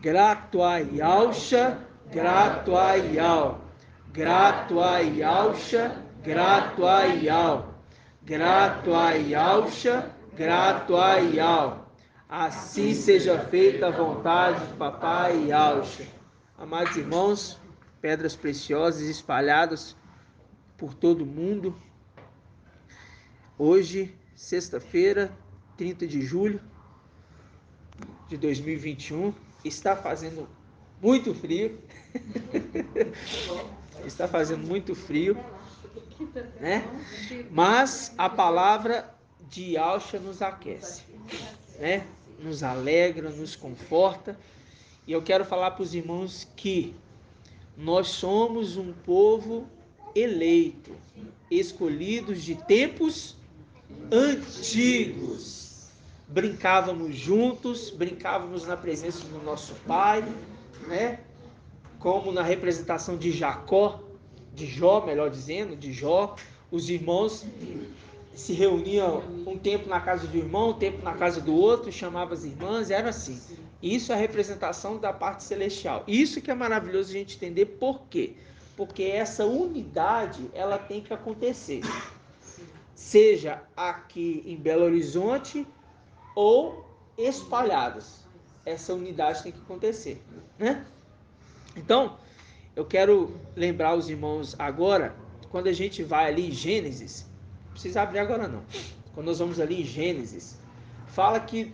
Gratuaialcha, gratuaial. Gratuaialcha, gratuaial. Gratuaialcha, gratuaial. Assim seja feita a vontade de Papai Yalcha. Amados irmãos, pedras preciosas espalhadas por todo o mundo. Hoje, sexta-feira, 30 de julho de 2021, está fazendo muito frio. Está fazendo muito frio, né? Mas a palavra de Yalcha nos aquece, né? Nos alegra, nos conforta. E eu quero falar para os irmãos que nós somos um povo eleito, escolhidos de tempos antigos. Brincávamos juntos, brincávamos na presença do nosso pai, né? Como na representação de Jacó, de Jó, melhor dizendo, de Jó, os irmãos se reuniam um tempo na casa do irmão, um tempo na casa do outro, chamavam as irmãs, era assim. Isso é a representação da parte celestial. Isso que é maravilhoso a gente entender por quê? Porque essa unidade, ela tem que acontecer. Seja aqui em Belo Horizonte ou espalhadas. Essa unidade tem que acontecer, né? Então, eu quero lembrar os irmãos agora, quando a gente vai ali em Gênesis, não precisa abrir agora não, quando nós vamos ali em Gênesis, fala que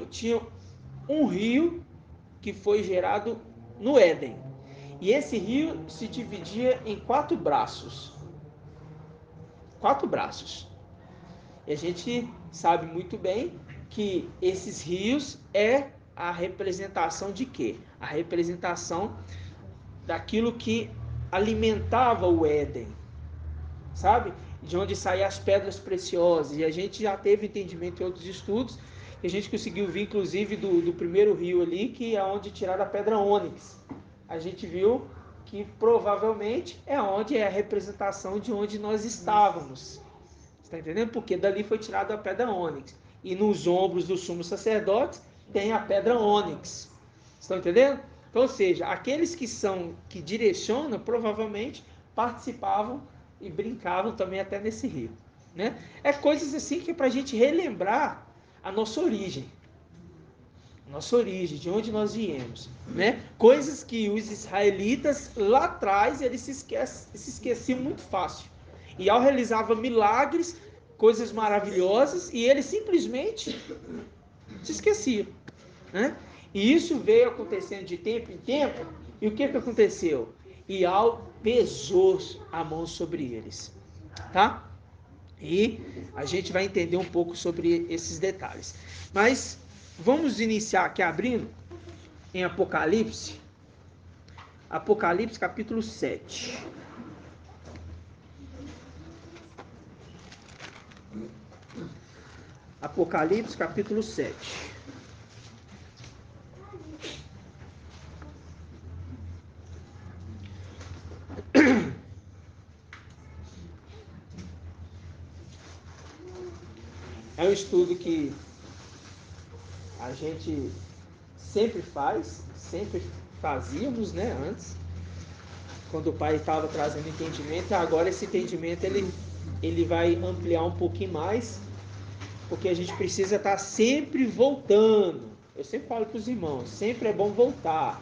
tinha um rio que foi gerado no Éden, e esse rio se dividia em 4 braços, e a gente sabe muito bem que esses rios é a representação de quê? A representação daquilo que alimentava o Éden, sabe? De onde saíam as pedras preciosas. E a gente já teve entendimento em outros estudos, que a gente conseguiu ver, inclusive, do primeiro rio ali, que é onde tiraram a pedra ônix. A gente viu que provavelmente é onde é a representação de onde nós estávamos. Está entendendo? Porque dali foi tirada a pedra ônix. E nos ombros do sumo sacerdote tem a pedra ônix. Estão entendendo? Então, ou seja, aqueles que direcionam, provavelmente participavam e brincavam também até nesse rio, né? É coisas assim que é para a gente relembrar a nossa origem, de onde nós viemos, né? Coisas que os israelitas lá atrás eles se esqueciam muito fácil. E ao realizavam milagres, coisas maravilhosas, e eles simplesmente se esqueciam, né? E isso veio acontecendo de tempo em tempo, e o que aconteceu? Ial pesou a mão sobre eles, tá? E a gente vai entender um pouco sobre esses detalhes. Mas vamos iniciar aqui abrindo em Apocalipse, capítulo 7. Apocalipse capítulo 7. É um estudo que a gente sempre fazíamos, né, antes, quando o pai estava trazendo entendimento, e agora esse entendimento ele vai ampliar um pouquinho mais, porque a gente precisa estar sempre voltando. Eu sempre falo para os irmãos, sempre é bom voltar,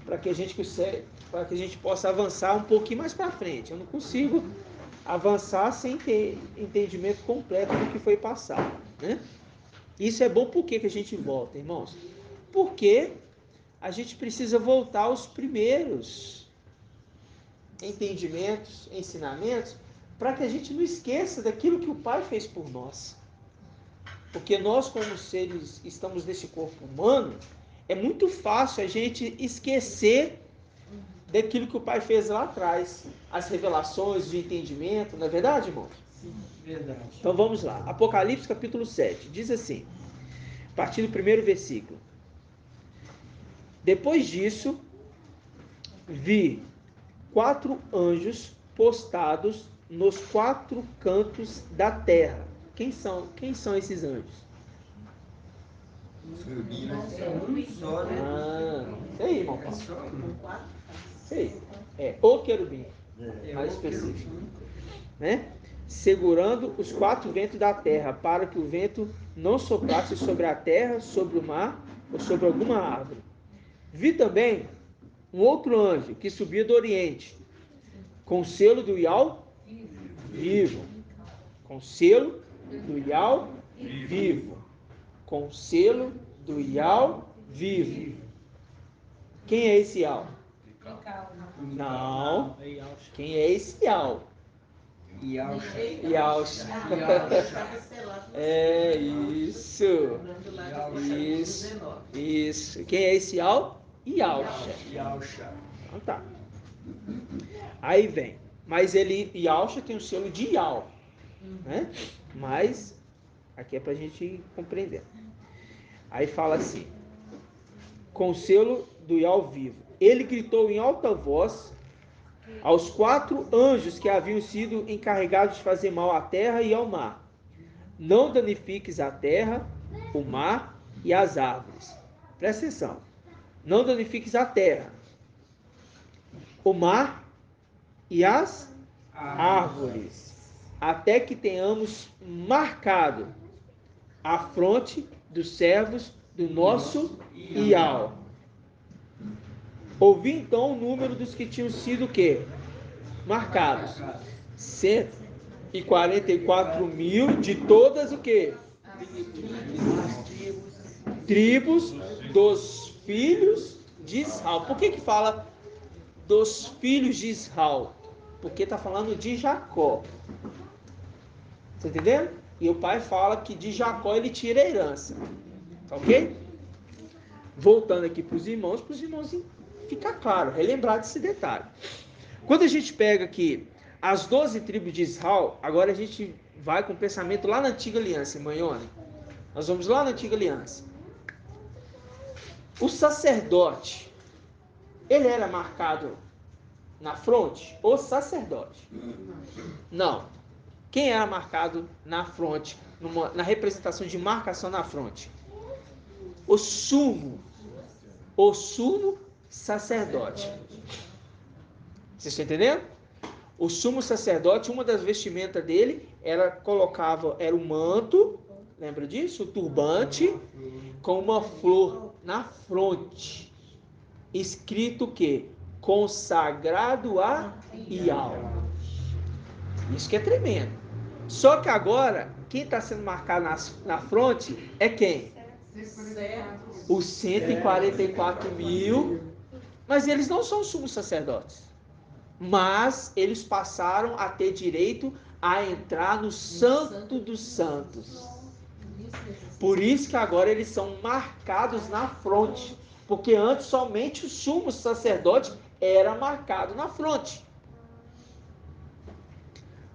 para que a gente possa avançar um pouquinho mais para frente. Eu não consigo avançar sem ter entendimento completo do que foi passado, né? Isso é bom. Por que a gente volta, irmãos? Porque a gente precisa voltar aos primeiros entendimentos, ensinamentos, para que a gente não esqueça daquilo que o Pai fez por nós. Porque nós, como seres, estamos nesse corpo humano, é muito fácil a gente esquecer daquilo que o Pai fez lá atrás, as revelações, o entendimento, não é verdade, irmãos? Sim, verdade. Então vamos lá, Apocalipse capítulo 7, diz assim, a partir do primeiro versículo: Depois disso, vi 4 anjos postados nos 4 cantos da terra. Quem são esses anjos? Isso aí, irmão Paulo. Isso aí. É o querubim, mais específico. Né? Segurando os 4 ventos da terra, para que o vento não soprasse sobre a terra, sobre o mar ou sobre alguma árvore. Vi também um outro anjo que subia do oriente, com o selo do Ial vivo. Com o selo do Ial vivo. Com o selo do Ial vivo. Quem é esse Ial? Não. Quem é esse Ial? Yalcha. É isso. Isso. Quem é esse Yal? Yalcha. Então tá. Aí vem. Mas ele, Yalcha tem o selo de Yal, né? Mas aqui é pra gente compreender. Aí fala assim: com o selo do Yal vivo. Ele gritou em alta voz aos 4 anjos que haviam sido encarregados de fazer mal à terra e ao mar: não danifiques a terra, o mar e as árvores. Presta atenção. Não danifiques a terra, o mar e as árvores, até que tenhamos marcado a fronte dos servos do nosso Ial. Ouvi então o número dos que tinham sido o quê? Marcados. 144.000 de todas o quê? Tribos dos filhos de Israel. Por que fala dos filhos de Israel? Porque está falando de Jacó. Tá entendendo? E o pai fala que de Jacó ele tira a herança. Tá ok? Voltando aqui para os irmãos ficar claro, relembrar desse detalhe. Quando a gente pega aqui as 12 tribos de Israel, agora a gente vai com o pensamento lá na Antiga Aliança, Manhone. Nós vamos lá na Antiga Aliança. O sacerdote, ele era marcado na fronte? O sacerdote. Não. Quem era marcado na fronte, na representação de marcação na fronte? O sumo sacerdote. Vocês estão entendendo? O sumo sacerdote, uma das vestimentas dele era o manto, lembra disso? O turbante com uma flor na fronte. Escrito o quê? Consagrado a Ial. Isso que é tremendo. Só que agora, quem está sendo marcado na fronte é quem? Os 144.000. Mas eles não são sumos sacerdotes. Mas eles passaram a ter direito a entrar no Santo dos Santos. Por isso que agora eles são marcados na fronte. Porque antes somente o sumo sacerdote era marcado na fronte.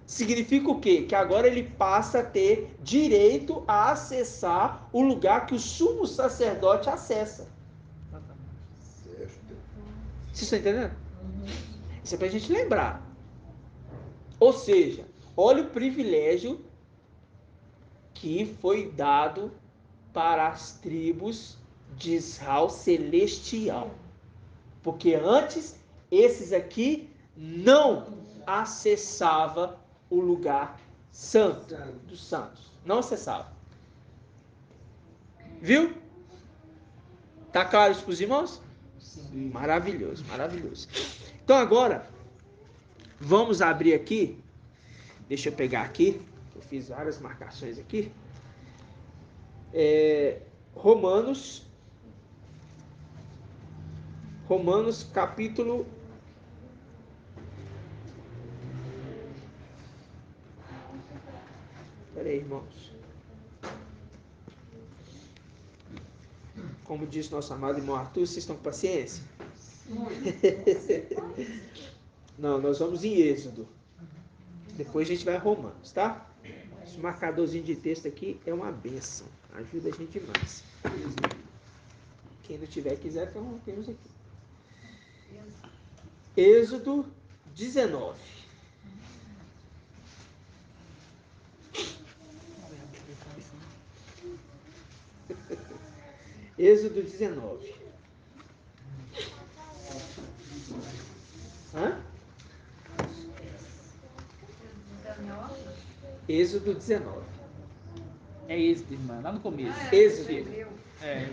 Significa o quê? Que agora ele passa a ter direito a acessar o lugar que o sumo sacerdote acessa. Vocês estão entendendo? Isso é para a gente lembrar. Ou seja, olha o privilégio que foi dado para as tribos de Israel celestial. Porque antes, esses aqui não acessavam o lugar santo dos santos. Não acessavam. Viu? Tá claro isso para os irmãos? Sim. Maravilhoso, maravilhoso. Então agora, vamos abrir aqui. Deixa eu pegar aqui. Eu fiz várias marcações aqui. Romanos capítulo 'Peraí, irmãos. Como disse nosso amado irmão Arthur, vocês estão com paciência? Não, nós vamos em Êxodo. Depois a gente vai a Romanos, tá? Esse marcadorzinho de texto aqui é uma bênção. Ajuda a gente demais. Quem não tiver, quiser, então temos aqui. Êxodo 19. Êxodo 19. Hã? Êxodo 19. É Êxodo, irmã, lá no começo. Êxodo. É.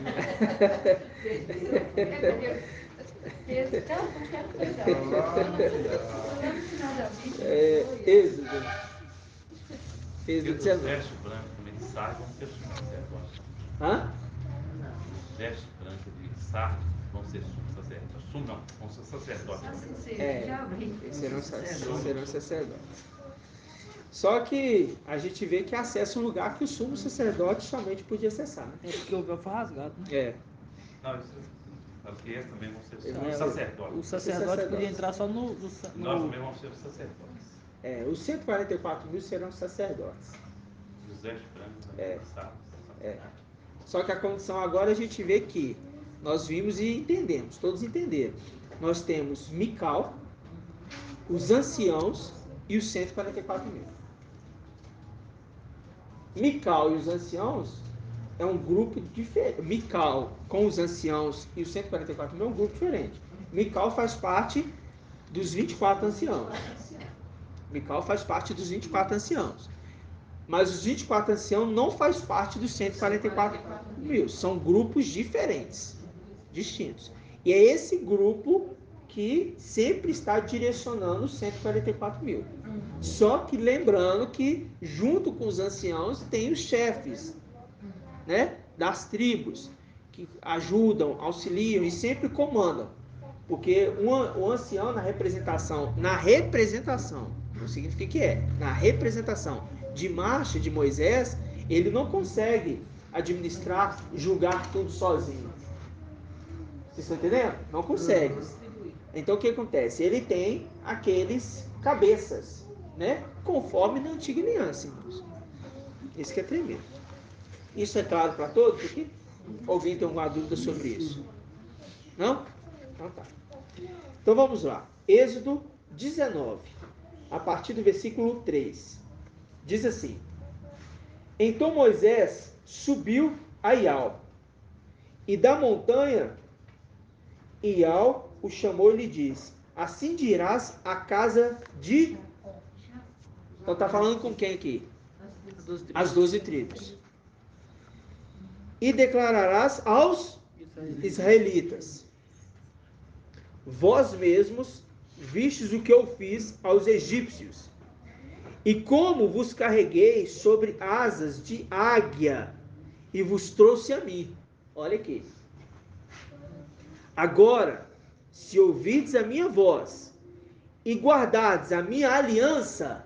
Êxodo. Êxodo Os 19. vestes brancos de sardo vão ser sumo sacerdote. Hã? Os vestes brancos de sardo vão ser sumo sacerdote. Sumo não, vão ser sacerdote. Eles serão sacerdotes. Só que a gente vê que acessa um lugar que o sumo sacerdote somente podia acessar. Né? É porque o véu foi rasgado, né? É. Não, isso, porque esses também vão ser Vão ser- sacerdotes. O sacerdote podia entrar só no Nós também vamos ser sacerdotes. Os 144 mil serão sacerdotes. Os vestes brancos também de sardo. Só que a condição agora a gente vê que nós vimos e entendemos, todos entenderam. Nós temos Mical, os anciãos e os 144 mil. Mical e os anciãos é um grupo diferente. Mical com os anciãos e os 144 mil é um grupo diferente. Mical faz parte dos 24 anciãos. Mical faz parte dos 24 anciãos. Mas os 24 anciãos não faz parte dos 144 mil. São grupos diferentes, distintos. E é esse grupo que sempre está direcionando os 144 mil. Só que lembrando que junto com os anciãos tem os chefes, né, das tribos, que ajudam, auxiliam e sempre comandam. Porque o ancião na representação, não significa que na representação de marcha de Moisés, ele não consegue administrar, julgar tudo sozinho. Vocês estão entendendo? Não consegue. Então o que acontece? Ele tem aqueles cabeças, né? Conforme na antiga aliança, irmãos. Isso que é tremendo. Isso é claro para todos aqui? Alguém tem alguma dúvida sobre isso? Não? Então tá. Então vamos lá. Êxodo 19, a partir do versículo 3. Diz assim: Então Moisés subiu a Ial, e da montanha Ial o chamou e lhe disse: Assim dirás a casa de... Então está falando com quem aqui? As 12 tribos. E declararás aos israelitas: Vós mesmos vistes o que eu fiz aos egípcios, e como vos carreguei sobre asas de águia, e vos trouxe a mim. Olha aqui. Agora, se ouvirdes a minha voz, e guardardes a minha aliança,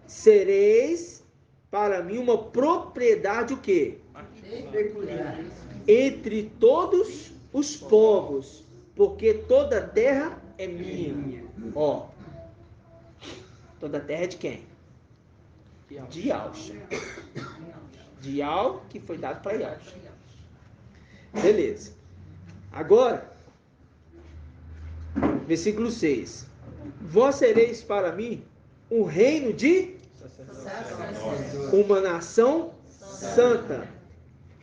sereis para mim uma propriedade o quê? Peculiar. Entre todos os povos, porque toda a terra é minha. Ó, toda a terra é de quem? De Yaush. De Yau, que foi dado para Yaush. Beleza. Agora, versículo 6. Vós sereis para mim um reino de... uma nação santa.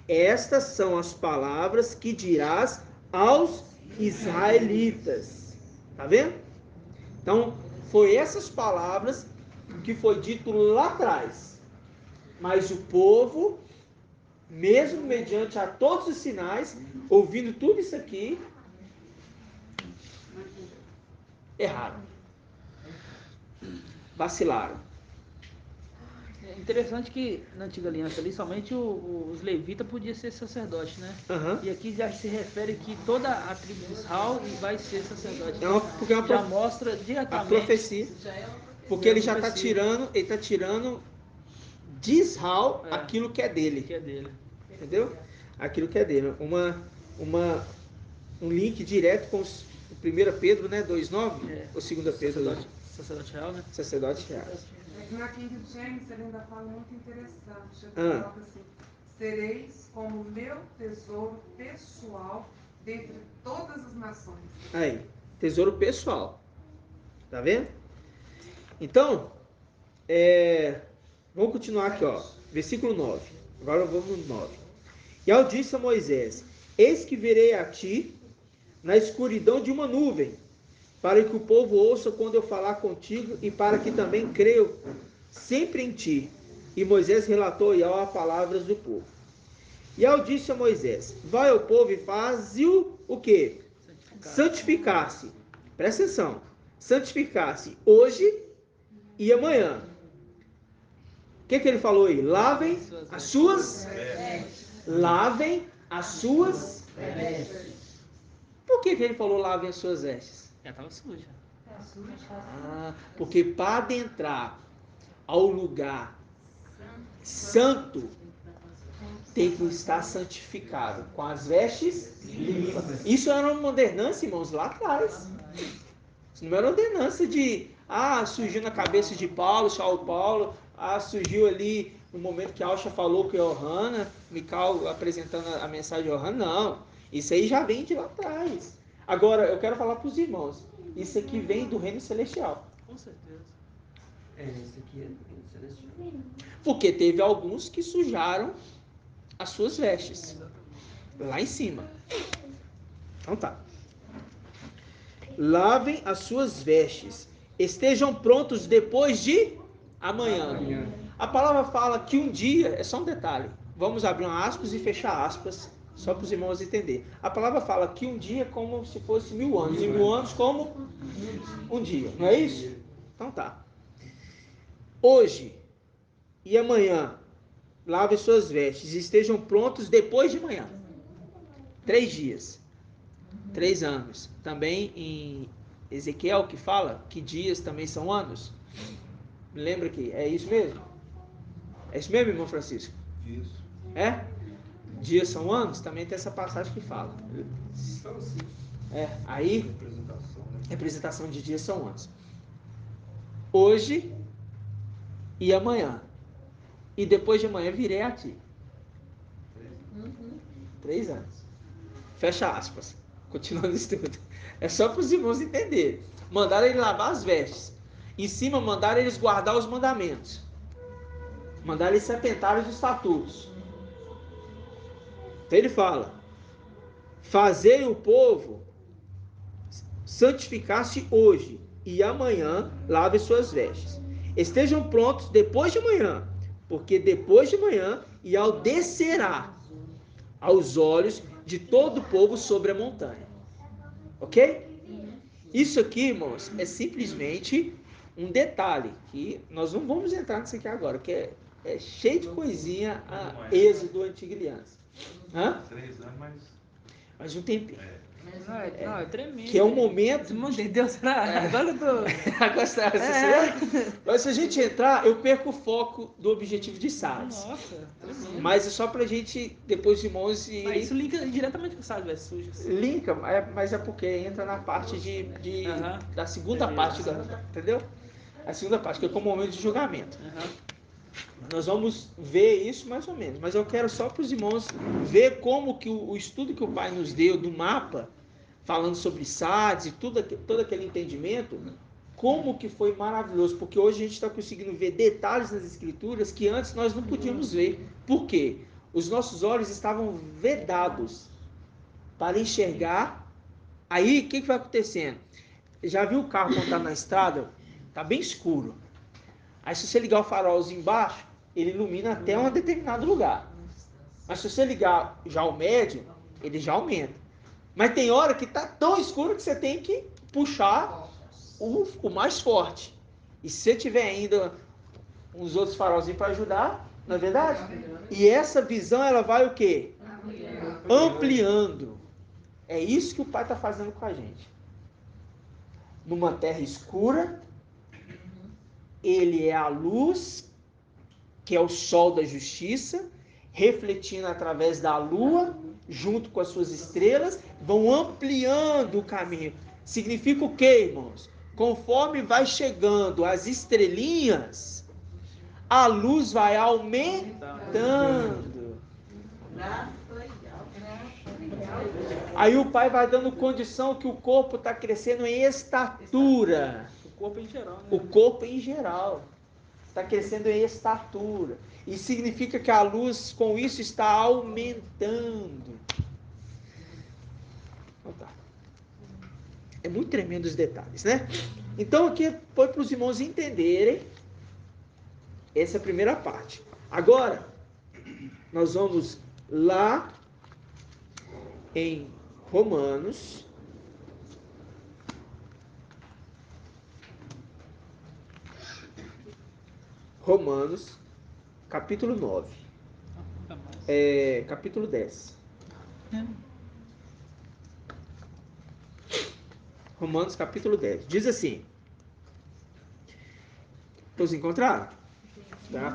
Estas são as palavras que dirás aos israelitas. Tá vendo? Então, foi essas palavras que foi dito lá atrás. Mas o povo, mesmo mediante a todos os sinais, ouvindo tudo isso aqui, erraram. Vacilaram. É interessante que na antiga aliança ali somente os levitas podiam ser sacerdote, né? Uhum. E aqui já se refere que toda a tribo de Israel vai ser sacerdote. Porque é uma Já mostra a diretamente profecia. Porque ele já está tirando de Israel aquilo que é dele. que é dele. Entendeu? Aquilo que é dele. Um link direto com os 1 Pedro, né? 2,9? Ou 2 Pedro? Sacerdote real, né? Sacerdote real. Na King James ele ainda fala muito interessante. Ele coloca assim: sereis como meu tesouro pessoal dentre todas as nações. Aí, tesouro pessoal. Tá vendo? Então, vamos continuar aqui, ó. Versículo 9. Agora vamos no 9. E ao disse a Moisés: eis que virei a ti na escuridão de uma nuvem, para que o povo ouça quando eu falar contigo, e para que também creiam sempre em ti. E Moisés relatou a Yahweh as palavras do povo. E ao disse a Moisés: vai ao povo e faze-o o quê? Santificar-se. Presta atenção. Santificar-se hoje e amanhã. O que ele falou aí? Lavem as suas lavem as suas vestes. Por que ele falou lavem as suas vestes? Já estava suja. Porque para adentrar ao lugar santo tem que estar santificado, com as vestes limpas. Isso era uma ordenança, irmãos, lá atrás. Isso não era ordenança de surgiu na cabeça de Paulo, Paulo, surgiu ali no momento que Alcha falou com Yohana, Mical apresentando a mensagem de Yohana. Não, isso aí já vem de lá atrás. Agora, eu quero falar para os irmãos, isso aqui vem do reino celestial. Com certeza. Isso aqui é do reino celestial. Porque teve alguns que sujaram as suas vestes, lá em cima. Então tá. Lavem as suas vestes, estejam prontos depois de amanhã. A palavra fala que um dia, é só um detalhe, vamos abrir uma aspas e fechar aspas, só para os irmãos entenderem. A palavra fala que um dia é como se fosse 1000 anos, e 1000 anos como um dia, não é isso? Então tá. Hoje e amanhã, lavem suas vestes e estejam prontos depois de amanhã. 3 dias. 3 anos. Também em Ezequiel que fala que dias também são anos. Lembra que é isso mesmo? É isso mesmo, irmão Francisco? Isso. É? Dias são anos? Também tem essa passagem que fala. Então, sim. Aí, Representação, né? representação de dias são anos. Hoje e amanhã. E depois de amanhã virei a ti. 3 anos. Fecha aspas. Continuando o estudo. É só para os irmãos entenderem. Mandaram ele lavar as vestes. Em cima mandaram eles guardar os mandamentos. Mandaram eles se atentarem os estatutos. Então ele fala: fazei o povo santificar-se hoje e amanhã lave suas vestes. Estejam prontos depois de amanhã, porque depois de amanhã e ao descerá aos olhos de todo o povo sobre a montanha. Ok? Isso aqui, irmãos, é simplesmente um detalhe, que nós não vamos entrar nisso aqui agora, porque é cheio de coisinha a Êxodo, Antiga Aliança. 3 anos, Mas um tempo. Não, é tremendo. Que é um momento. Meu Deus, será? Agora eu tô. Mas se a gente entrar, eu perco o foco do objetivo de Sardes. Nossa, tremendo. Mas é só pra gente, depois de irmãos, Mas isso linka diretamente com o sábio, é sujo. linka, mas é porque entra na parte da segunda parte, entendeu? A segunda parte, que é como momento de julgamento. Nós vamos ver isso mais ou menos, mas eu quero só para os irmãos ver como que o estudo que o pai nos deu do mapa, falando sobre Sardes e todo aquele entendimento, como que foi maravilhoso, porque hoje a gente está conseguindo ver detalhes nas escrituras que antes nós não podíamos ver. Por quê? Os nossos olhos estavam vedados para enxergar. Aí, o que vai acontecendo? Já viu o carro quando está na estrada? Está bem escuro. Aí se você ligar o farolzinho embaixo, ele ilumina até um determinado lugar. Mas se você ligar já o médio, ele já aumenta. Mas tem hora que está tão escuro que você tem que puxar o mais forte. E se você tiver ainda uns outros farolzinhos para ajudar, não é verdade? E essa visão, ela vai o quê? Ampliando. É isso que o Pai está fazendo com a gente. Numa terra escura, Ele é a luz, que é o sol da justiça, refletindo através da lua, junto com as suas estrelas, vão ampliando o caminho. Significa o quê, irmãos? Conforme vai chegando as estrelinhas, a luz vai aumentando. Aí o Pai vai dando condição que o corpo está crescendo em estatura. O corpo em geral, né? O corpo em geral. está crescendo em estatura. E significa que a luz, com isso, está aumentando. Então, tá. É muito tremendo os detalhes, né? Então, aqui foi para os irmãos entenderem essa primeira parte. Agora, nós vamos lá em Romanos. Romanos, capítulo 9. Capítulo 10. Romanos, capítulo 10. Diz assim. Todos encontraram?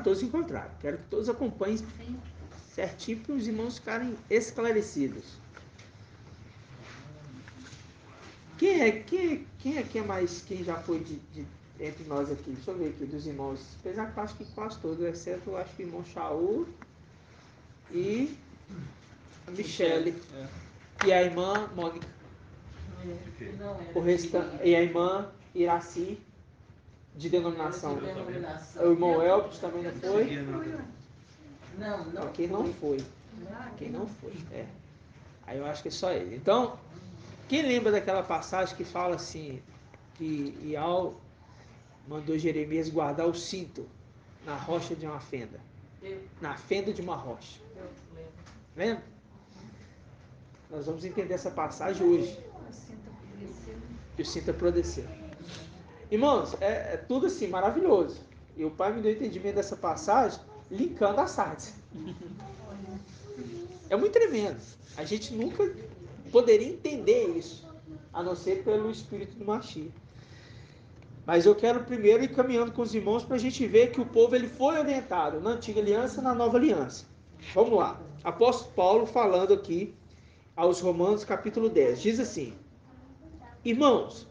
Todos encontraram. Quero que todos acompanhem certinho para os irmãos ficarem esclarecidos. Quem é mais, quem já foi entre nós aqui? Deixa eu ver aqui, dos irmãos. Apesar que eu acho que quase todos, exceto eu acho que o irmão Shaul e a Michele. E a irmã Mônica. O restante, e a irmã Iraci, de denominação. O irmão Elbert também não foi? Não. Quem não foi? Quem não foi? Aí eu acho que é só ele. Então, quem lembra daquela passagem que fala assim, que Ial mandou Jeremias guardar o cinto na rocha de uma fenda? Na fenda de uma rocha. Lembra? Nós vamos entender essa passagem hoje. E o cinto apodreceu. Irmãos, é tudo assim, maravilhoso. E o pai me deu entendimento dessa passagem, linkando as sardes. É muito tremendo. A gente nunca poderia entender isso, a não ser pelo Espírito do Mashiach. Mas eu quero primeiro ir caminhando com os irmãos para a gente ver que o povo ele foi orientado na antiga aliança e na nova aliança. Vamos lá. Apóstolo Paulo falando aqui aos Romanos capítulo 10. Diz assim: irmãos,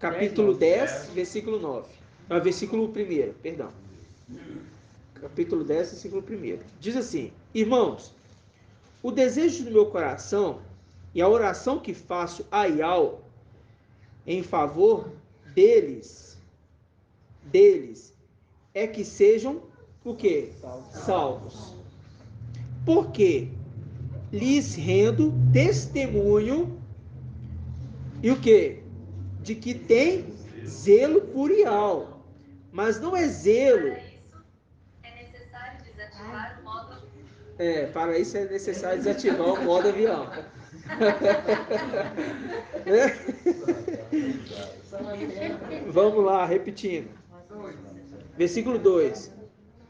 capítulo 10, versículo 9. Versículo 1, perdão. Capítulo 10, versículo 1. Diz assim: irmãos, o desejo do meu coração e a oração que faço a Ial em favor deles é que sejam o quê? Salvos. Porque lhes rendo testemunho e o quê? De que tem zelo por Ial, mas não é zelo. Para isso é necessário desativar o modo avião. Vamos lá, repetindo. Versículo 2.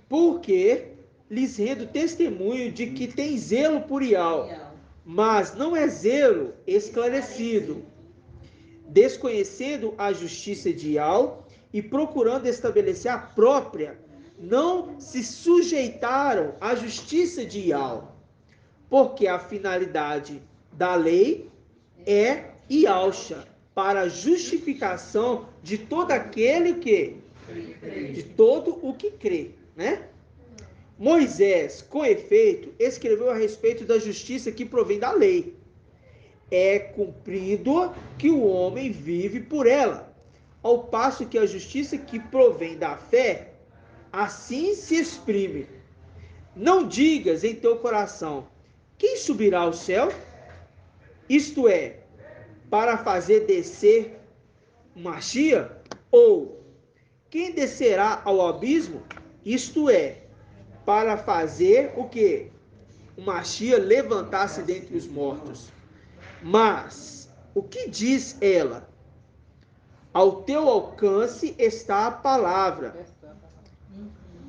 Porque lhes rendo testemunho de que tem zelo por Ial, mas não é zelo esclarecido, desconhecendo a justiça de Ial e procurando estabelecer a própria, não se sujeitaram à justiça de Ial, porque a finalidade da lei é Ialcha, para a justificação de todo aquele que, de todo o que crê, né? Moisés, com efeito, escreveu a respeito da justiça que provém da lei. É cumprido que o homem vive por ela, ao passo que a justiça que provém da fé, assim se exprime. Não digas em teu coração, quem subirá ao céu? Isto é, para fazer descer Mashiach? Ou, quem descerá ao abismo? Isto é, para fazer o quê? O Mashiach levantar-se dentre os mortos. Mas, o que diz ela? Ao teu alcance está a palavra.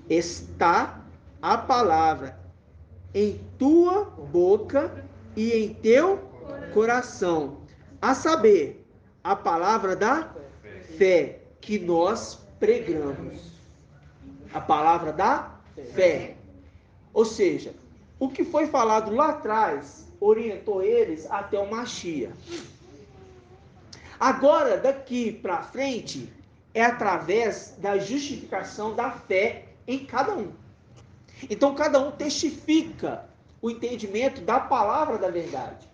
Está a palavra em tua boca e em teu coração. A saber, a palavra da fé que nós pregamos. A palavra da fé. Ou seja, o que foi falado lá atrás orientou eles até o Mashiach. Agora, daqui para frente, é através da justificação da fé em cada um. Então, cada um testifica o entendimento da palavra da verdade.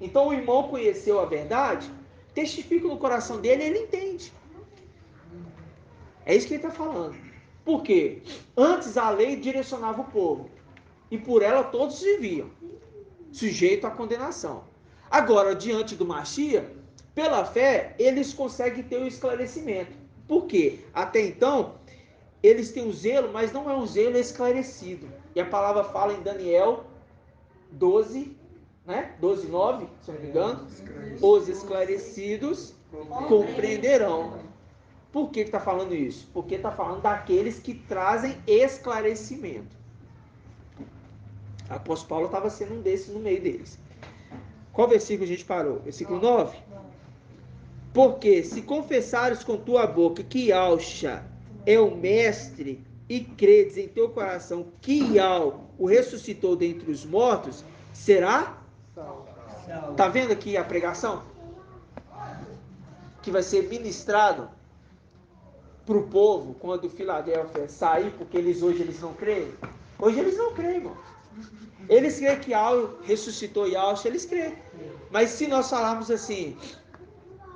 Então, o irmão conheceu a verdade testifica no coração dele e ele entende. É isso que ele está falando. Por quê? Antes a lei direcionava o povo. E por ela todos viviam, sujeito à condenação. Agora, diante do Mashiach, pela fé, eles conseguem ter o esclarecimento. Por quê? Até então, eles têm o zelo, mas não é um zelo esclarecido. E a palavra fala em Daniel 12, né? 12, 9, se eu não me engano. Os esclarecidos compreenderão. Por que está falando isso? Porque está falando daqueles que trazem esclarecimento. O apóstolo Paulo estava sendo um desses no meio deles. Qual versículo a gente parou? Versículo 9? Porque se confessares com tua boca que Yahshua é o mestre e credes em teu coração que Yahweh o ressuscitou dentre os mortos, será? Está vendo aqui a pregação? Que vai ser ministrado para o povo quando Filadélfia sair, porque hoje eles não creem. Hoje eles não creem, irmão. Eles creem que Yahweh ressuscitou Yahshua, eles creem. Mas se nós falarmos assim,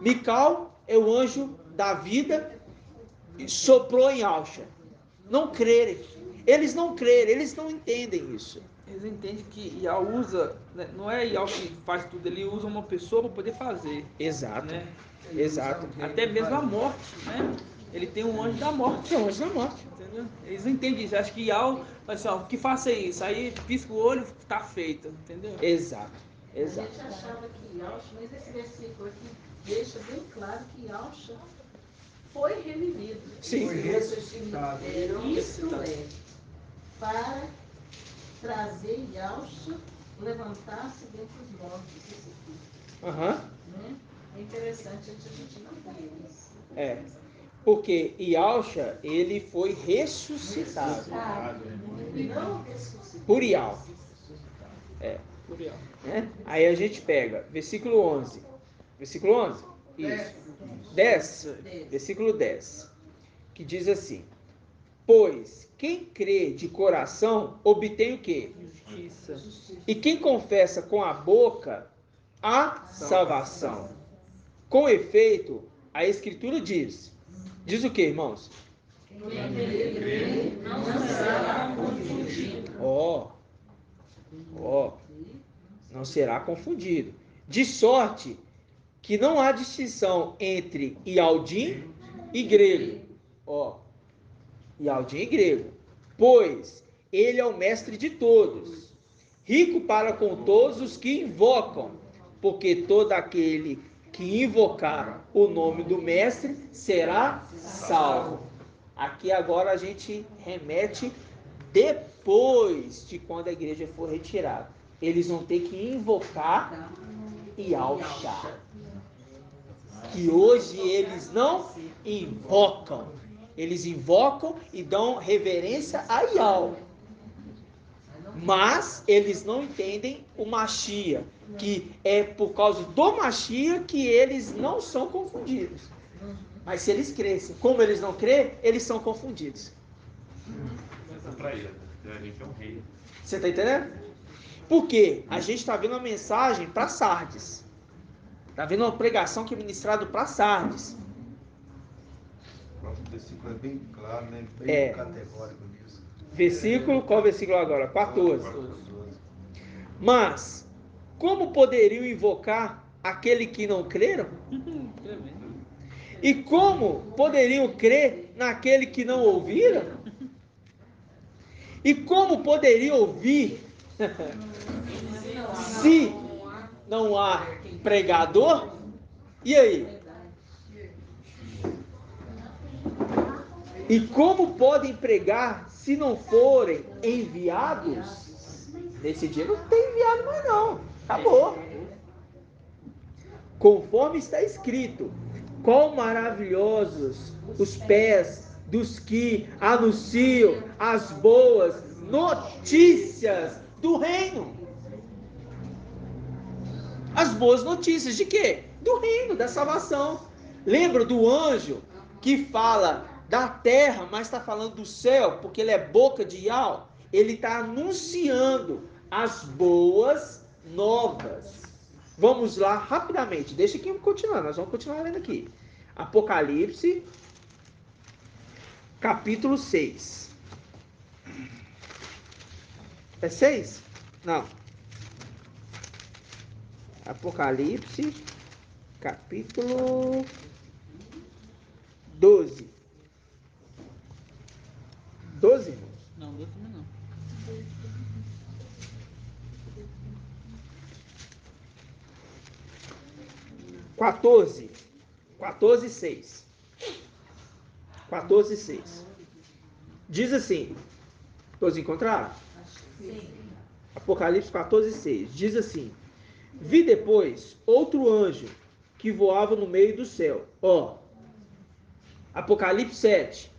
Mical é o anjo da vida e soprou em Yahshua. Não crerem. Eles não crerem, eles não entendem isso. Eles entendem que Yahweh usa, né? Não é Yahweh que faz tudo, ele usa uma pessoa para poder fazer. Exato. Né? Exato. Até mesmo a morte, né? Ele tem um anjo da morte. É o anjo da morte. Entendeu? Eles não entendem isso. Acho que Yahweh, assim, ó, que faça isso. Aí pisca o olho, tá feito. Entendeu? Exato. A Exato. gente achava que Yahshua, mas esse versículo aqui deixa bem claro que Yahshua foi revivido. Sim. Foi ressuscitado. Isso é para trazer Yahshua, levantar-se dentre os mortos. Isso aqui, Aham. né? É interessante a gente não ver isso. É. Porque Yahshua, ele foi ressuscitado Não ressuscitou. por Yahweh. É. Né? Aí a gente pega versículo 11. Versículo 11? Isso. 10. Versículo 10. Que diz assim: pois quem crê de coração obtém o quê? Justiça. E quem confessa com a boca a salvação. Com efeito, a Escritura diz o que, irmãos? Não será confundido. Não será confundido. De sorte que não há distinção entre Ialdim e grego. Ialdim e grego. Pois ele é o mestre de todos, rico para com todos os que invocam, porque todo aquele que invocar o nome do mestre será salvo. Aqui agora a gente remete depois de quando a igreja for retirada. Eles vão ter que invocar Yahshua, que hoje eles não invocam. Eles invocam e dão reverência a Yahweh. Mas eles não entendem o Mashiach, que é por causa do Mashiach que eles não são confundidos. Mas se eles crescem, como eles não creem, eles são confundidos. Mas para ele, a gente é um rei. Você está entendendo? Porque a gente está vendo uma mensagem para Sardes. Está vendo uma pregação que é ministrada para Sardes. O próprio versículo é bem claro, né? Bem categórico nisso. Versículo, qual versículo agora? 14. Mas, como poderiam invocar aquele que não creram? E como poderiam crer naquele que não ouviram? E como poderiam ouvir se não há pregador? E aí? E como podem pregar se não forem enviados? Nesse dia não tem enviado mais não. Acabou. Conforme está escrito: quão maravilhosos os pés dos que anunciam as boas notícias do reino. As boas notícias de quê? Do reino, da salvação. Lembra do anjo que fala da terra, mas está falando do céu, porque ele é boca de Yahweh? Ele está anunciando as boas novas. Vamos lá rapidamente. Deixa aqui continuar. Nós vamos continuar lendo aqui. Apocalipse, capítulo 6. É 6? Não. Apocalipse, capítulo 12. 12, irmãos? Não, 12 também não. 14. 14:6. 14:6. Diz assim. Todos encontraram? Sim. Apocalipse 14:6. Diz assim: vi depois outro anjo que voava no meio do céu. Ó. Apocalipse 7.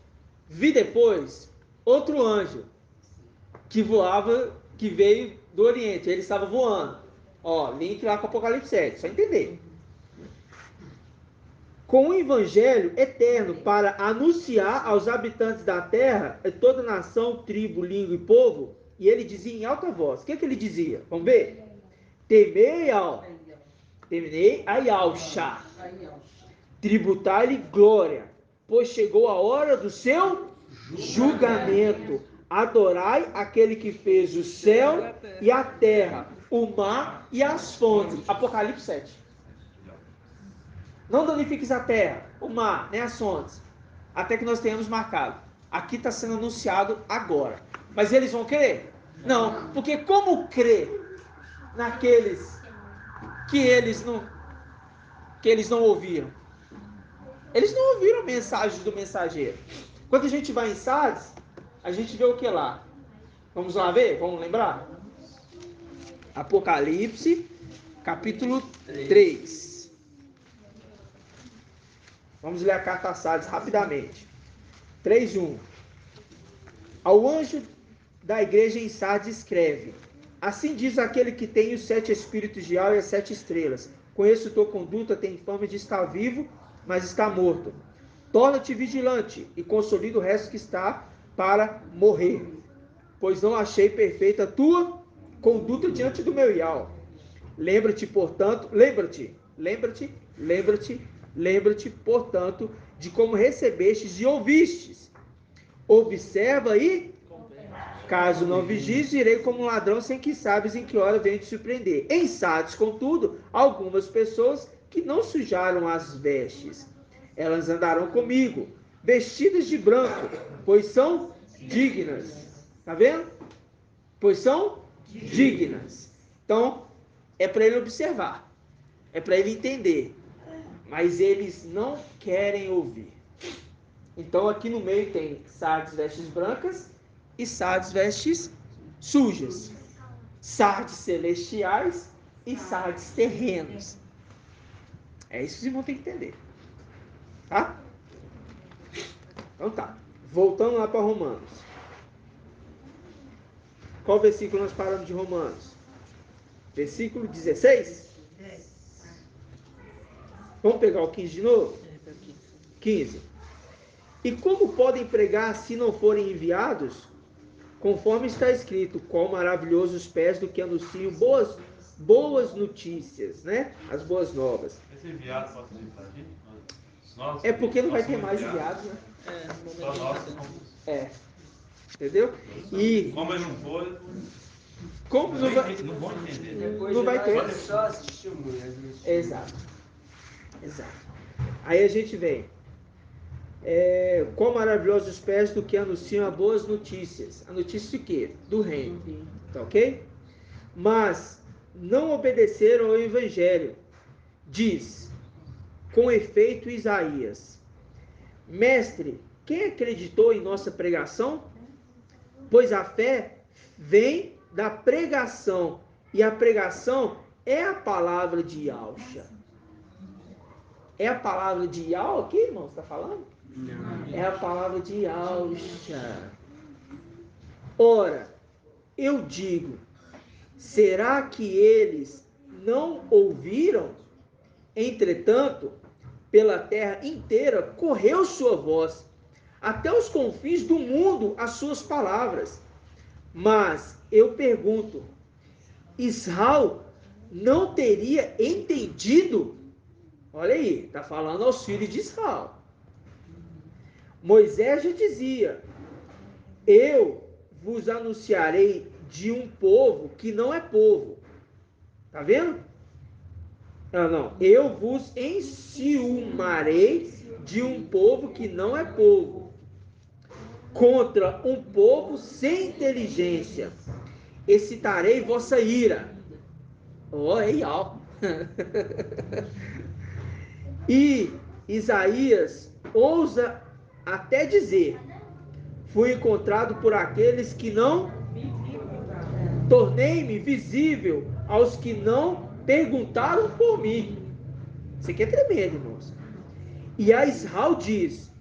Vi depois outro anjo que voava, que veio do Oriente. Ele estava voando. Ó, link lá com Apocalipse 7. Só entender. Com um evangelho eterno para anunciar aos habitantes da terra, toda nação, tribo, língua e povo, e ele dizia em alta voz. O que ele dizia? Vamos ver? Temei a Yahshua, tributai-lhe glória, pois chegou a hora do seu julgamento. Adorai aquele que fez o céu e a terra, o mar e as fontes. Apocalipse 7. Não danifiques a terra, o mar, nem as fontes, até que nós tenhamos marcado. Aqui está sendo anunciado agora. Mas eles vão crer? Não, porque como crer naqueles que eles não ouviram? Eles não ouviram a mensagem do mensageiro. Quando a gente vai em Sardes, a gente vê o que lá? Vamos lá ver? Vamos lembrar? Apocalipse, capítulo 3. Vamos ler a carta a Sardes rapidamente. 3:1. Ao anjo da igreja em Sardes escreve: assim diz aquele que tem os 7 espíritos de Al e as 7 estrelas. Conheço tua conduta, tem fama de estar vivo, mas está morto. Torna-te vigilante e consolida o resto que está para morrer, pois não achei perfeita a tua conduta diante do meu Ial. Lembra-te, portanto, portanto, de como recebestes e ouvistes. Observa e, caso não vigies, irei como um ladrão sem que sabes em que hora venho te surpreender. Em Sardes, contudo, algumas pessoas que não sujaram as vestes. Elas andarão comigo, vestidas de branco, pois são dignas. Tá vendo? Pois são dignas. Então, é para ele observar. É para ele entender. Mas eles não querem ouvir. Então aqui no meio tem Sardes vestes brancas e Sardes vestes sujas. Sardes celestiais e Sardes terrenos. É isso que os irmãos têm que entender. Tá? Então tá. Voltando lá para Romanos. Qual versículo nós paramos de Romanos? Versículo 16? Vamos pegar o 15 de novo? 15. E como podem pregar se não forem enviados? Conforme está escrito, qual maravilhosos os pés do que anunciam boas notícias, né? As boas novas. Esse enviado pode ser para a gente? É porque não vai ter mais enviados, né? Só nós. Entendeu? E Como ele não for, como não vai, não vão entender. não vai ter. Só as testemunhas. Exato. Aí a gente vem. Quão maravilhosos os pés do que anunciam as boas notícias. A notícia de quê? Do reino. Tá ok? Mas não obedeceram ao evangelho. Diz, com efeito, Isaías: mestre, quem acreditou em nossa pregação? Pois a fé vem da pregação, e a pregação é a palavra de Yahshua. É a palavra de Yahweh aqui, irmão? Você está falando? Não. É a palavra de Yahshua. Ora, eu digo, será que eles não ouviram? Entretanto, pela terra inteira correu sua voz, até os confins do mundo as suas palavras. Mas eu pergunto, Israel não teria entendido. Olha aí, está falando aos filhos de Israel. Moisés já dizia: eu vos anunciarei de um povo que não é povo. Tá vendo? Não. Eu vos enciumarei de um povo que não é povo, contra um povo sem inteligência. Excitarei vossa ira. Real. E Isaías ousa até dizer: fui encontrado por aqueles que não, tornei-me visível aos que não perguntaram por mim. Isso aqui é tremendo, irmãos. E a Israel diz: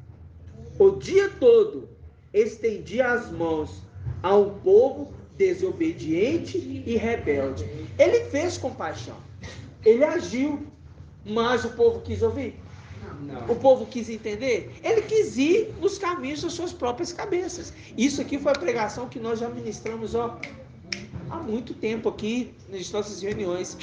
o dia todo estendi as mãos a um povo desobediente e rebelde. Ele fez compaixão, ele agiu, mas o povo quis ouvir? Não. O povo quis entender? Ele quis ir nos caminhos das suas próprias cabeças. Isso aqui foi a pregação que nós já ministramos há muito tempo aqui nas nossas reuniões,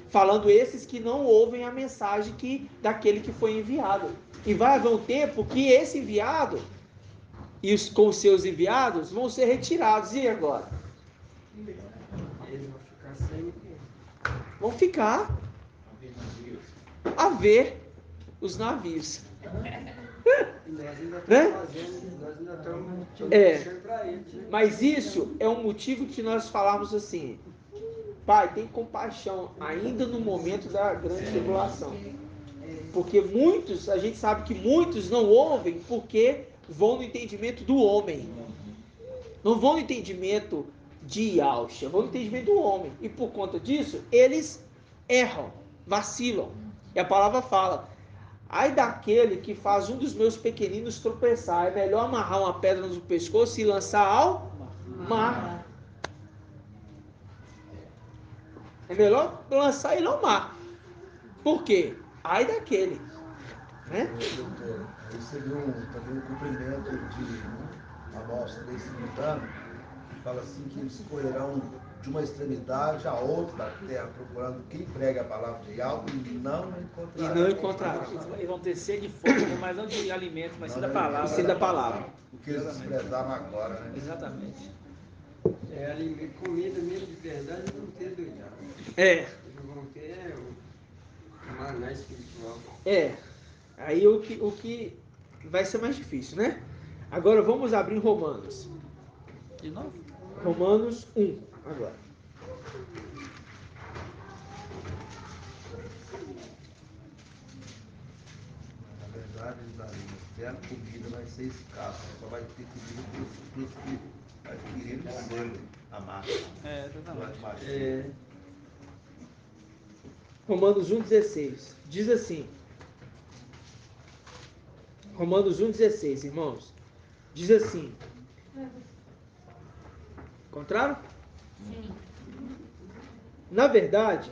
falando esses que não ouvem a mensagem daquele que foi enviado. E vai haver um tempo que esse enviado e com os seus enviados vão ser retirados. E agora? Eles vão ficar sem. Vão ficar a ver os navios. Nós ainda estamos fazendo, para eles. Mas isso é um motivo que nós falamos assim: Pai, tem compaixão ainda no momento da grande tribulação. Porque muitos, a gente sabe que muitos não ouvem porque vão no entendimento do homem. Não vão no entendimento de Yahshua, vão no entendimento do homem. E por conta disso, eles erram, vacilam. E a palavra fala: ai daquele que faz um dos meus pequeninos tropeçar, é melhor amarrar uma pedra no pescoço e lançar ao mar. É melhor lançar ele ao mar. Por quê? Ai daquele. Né? Você viu também o cumprimento de Amós 3:50, que fala assim que eles correrão de uma extremidade a outra da terra, procurando quem prega a palavra de Yahweh e não encontrarão. Eles vão ter sede de fome, mas não de alimento, mas sim da palavra. Sim da palavra. O que eles desprezaram agora, né? Exatamente. Alimento, comida mesmo de verdade não ter do Yahweh. Eles vão ter o maná espiritual. Aí o que vai ser mais difícil, né? Agora vamos abrir Romanos. De novo? Romanos 1, agora. Na verdade, até a comida vai ser escassa, só vai ter comida para os que adquirirem cedo a massa. Exatamente. Romanos 1,16. Diz assim. Romanos 1,16, irmãos. Diz assim. Encontraram? Sim. Na verdade,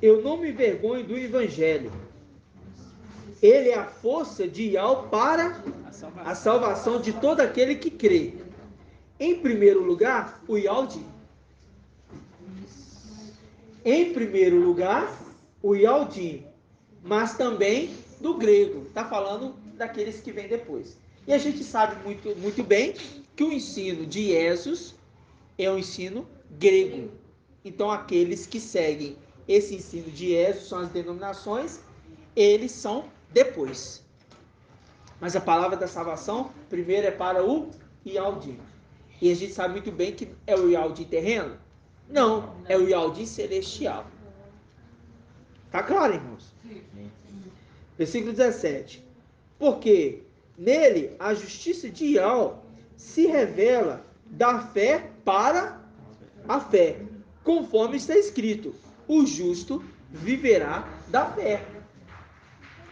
eu não me envergonho do Evangelho. Ele é a força de Yahweh para a salvação de todo aquele que crê. Em primeiro lugar, o Yahudi. Em primeiro lugar, o Yahudi, mas também do grego. Está falando daqueles que vêm depois. E a gente sabe muito, muito bem que o ensino de Jesus é um ensino grego. Então, aqueles que seguem esse ensino de Jesus são as denominações, eles são depois. Mas a palavra da salvação, primeiro é para o Yahudi. E a gente sabe muito bem que é o Yahudi terreno? Não, é o Yahudi celestial. Tá claro, irmãos? Versículo 17. Porque nele a justiça de Yahweh se revela da fé para a fé, conforme está escrito: o justo viverá da fé.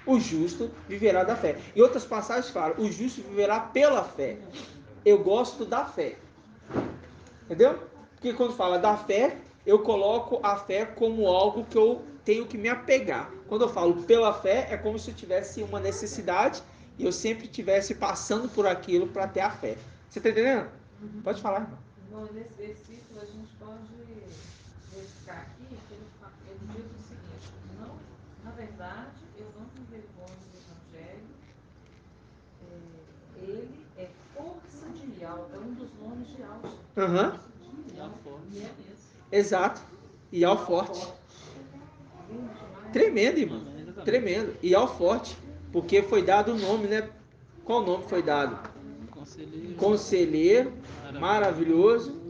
O justo viverá da fé. Em outras passagens falam: o justo viverá pela fé. Eu gosto da fé. Entendeu? Porque quando fala da fé, eu coloco a fé como algo que eu tenho que me apegar. Quando eu falo pela fé, é como se eu tivesse uma necessidade e eu sempre estivesse passando por aquilo para ter a fé. Você está entendendo? Pode falar, irmão. Bom, nesse versículo a gente pode verificar aqui que Aham. Exato. E ao forte. Tremendo, irmão. Tremendo. E ao forte. Porque foi dado o nome, né? Qual nome foi dado? Conselheiro. Maravilhoso.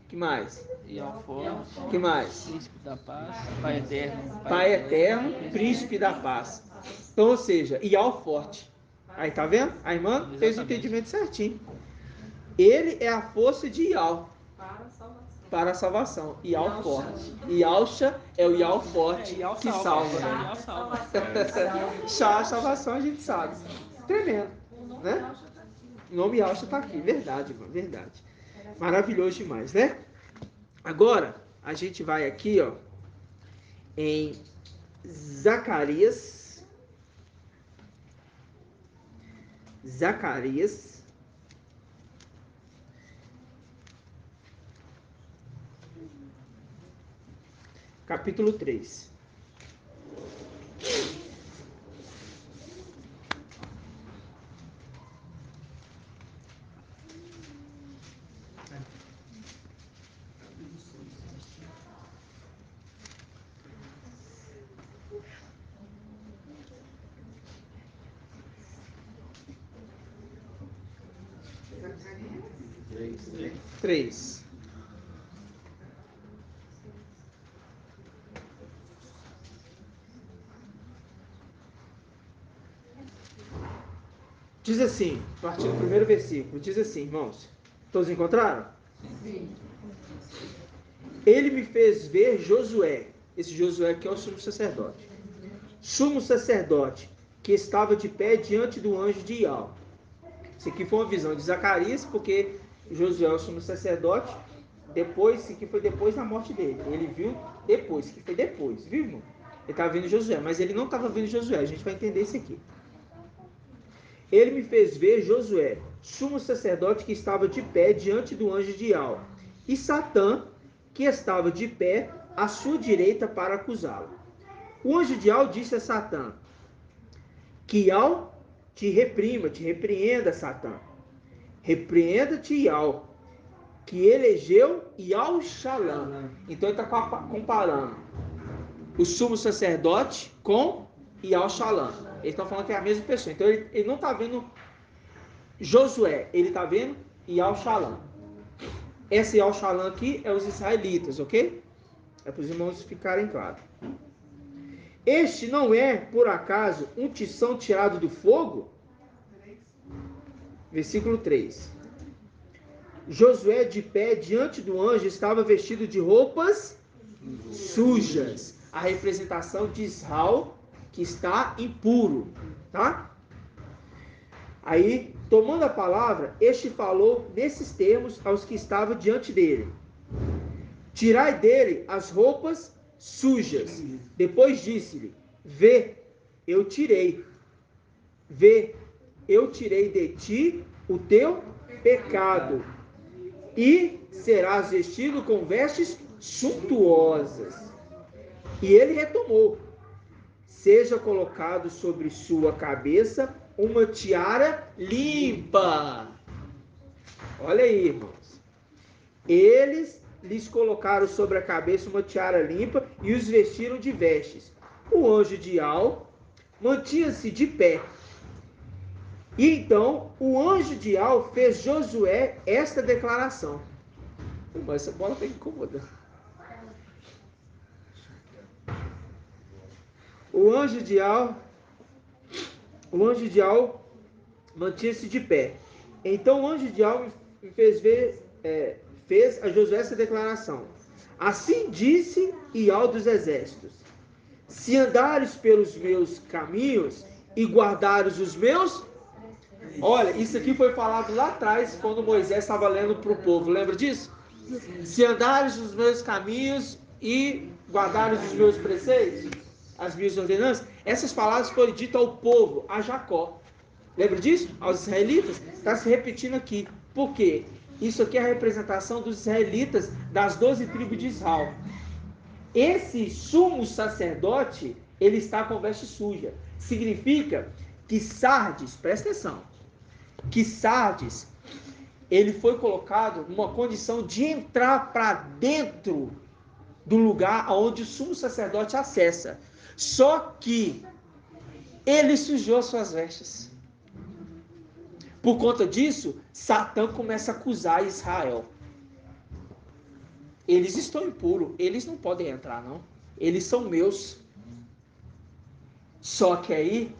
Que mais? E ao forte. Que mais? Príncipe da paz. Pai eterno. Pai eterno, príncipe da paz. Então, ou seja, e ao forte. Aí, tá vendo? A irmã fez o entendimento certinho. Ele é a força de Ial. Para a salvação. Ial forte. Ialcha é o Ial forte que salva. Chá, a salvação, a gente sabe. Tremendo. Né? O nome Ialcha tá aqui. Verdade, irmão. Verdade. Maravilhoso demais, né? Agora, a gente vai aqui, ó, em Zacarias. Capítulo 3. Três. Diz assim, a partir do primeiro versículo, diz assim, irmãos. Todos encontraram? Sim. Ele me fez ver Josué. Esse Josué que é o sumo sacerdote. Sumo sacerdote, que estava de pé diante do anjo de Ial. Isso aqui foi uma visão de Zacarias, porque Josué é o sumo sacerdote. Depois, isso aqui foi depois da morte dele. Ele viu depois, isso aqui foi depois, viu, irmão? Ele estava vendo Josué, mas ele não estava vendo Josué. A gente vai entender isso aqui. Ele me fez ver Josué, sumo sacerdote que estava de pé diante do anjo de Ial, e Satã, que estava de pé à sua direita para acusá-lo. O anjo de Ial disse a Satã, que Ial te repreenda, Satã. Repreenda-te Ial, que elegeu Ial-Shalom. Então ele está comparando o sumo sacerdote com Ial-Shalom. Eles estão falando que é a mesma pessoa. Então ele não está vendo Josué, ele está vendo Ial-Shalom. Esse Ial-Shalom aqui é os israelitas, ok? É para os irmãos ficarem claros. Este não é, por acaso, um tição tirado do fogo? Versículo 3. Josué, de pé diante do anjo, estava vestido de roupas sujas. A representação de Israel, que está impuro. Tá? Aí, tomando a palavra, este falou nesses termos aos que estavam diante dele. Tirai dele as roupas sujas. Depois disse-lhe, vê, eu tirei. Vê, eu tirei de ti o teu pecado. E serás vestido com vestes suntuosas. E ele retomou. Seja colocado sobre sua cabeça uma tiara limpa. Olha aí, irmãos. Eles lhes colocaram sobre a cabeça uma tiara limpa e os vestiram de vestes. O anjo de Ial mantinha-se de pé. E então o anjo de Ial fez Josué esta declaração. Mas essa bola está incomodando. O anjo de Ial mantinha-se de pé. Então o anjo de Ial fez a Josué essa declaração. Assim disse Ial dos exércitos: se andares pelos meus caminhos e guardares os meus... Olha, isso aqui foi falado lá atrás, quando Moisés estava lendo para o povo. Lembra disso? Se andares nos meus caminhos e guardares os meus preceitos, as minhas ordenanças. Essas palavras foram ditas ao povo, a Jacó. Lembra disso? Aos israelitas. Está se repetindo aqui. Por quê? Isso aqui é a representação dos israelitas das 12 tribos de Israel. Esse sumo sacerdote, ele está com veste suja. Significa que Sardes, presta atenção, que Sardes ele foi colocado numa condição de entrar para dentro do lugar onde o sumo sacerdote acessa. Só que ele sujou suas vestes. Por conta disso, Satã começa a acusar Israel. Eles estão impuros, eles não podem entrar, não. Eles são meus. Só que aí,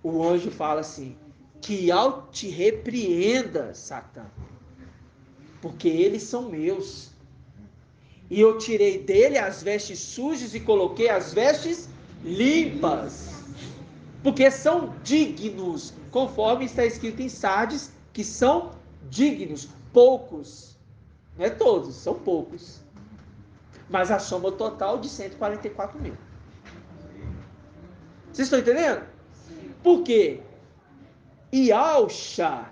o anjo fala assim, que ao te repreenda, Satã, porque eles são meus. E eu tirei dele as vestes sujas e coloquei as vestes limpas. Porque são dignos, conforme está escrito em Sardes, que são dignos, poucos. Não é todos, são poucos. Mas a soma total de 144 mil. Vocês estão entendendo? Por quê? Yahshua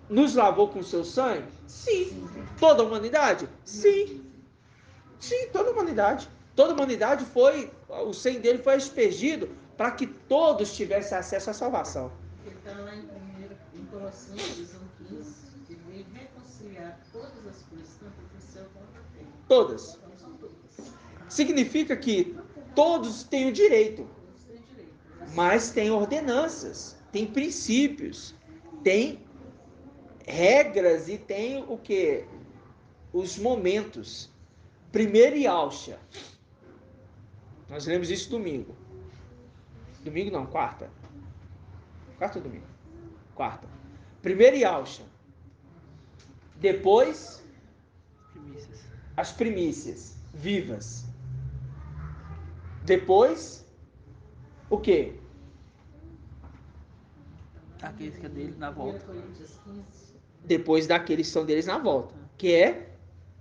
nos lavou com seu sangue? Sim. Toda a humanidade? Sim. Sim, toda a humanidade. Toda a humanidade foi, o sangue dele foi aspergido para que todos tivessem acesso à salvação. Está lá em Colossenses 1,15, que veio reconciliar todas as coisas, tanto do céu quanto da terra. Todas. Então são todas. Significa que todos têm o direito, Todos têm direito. mas tem ordenanças, tem princípios, tem regras e tem o que? Os momentos. Primeiro Yahshua. Nós lemos isso domingo. Domingo não, quarta. Quarta ou domingo? Quarta. Primeiro Yahshua. Depois, as primícias vivas. Depois, o quê? Aqueles que é dele na 1 volta. Coríntios 15. Depois daqueles que são deles na volta. Que é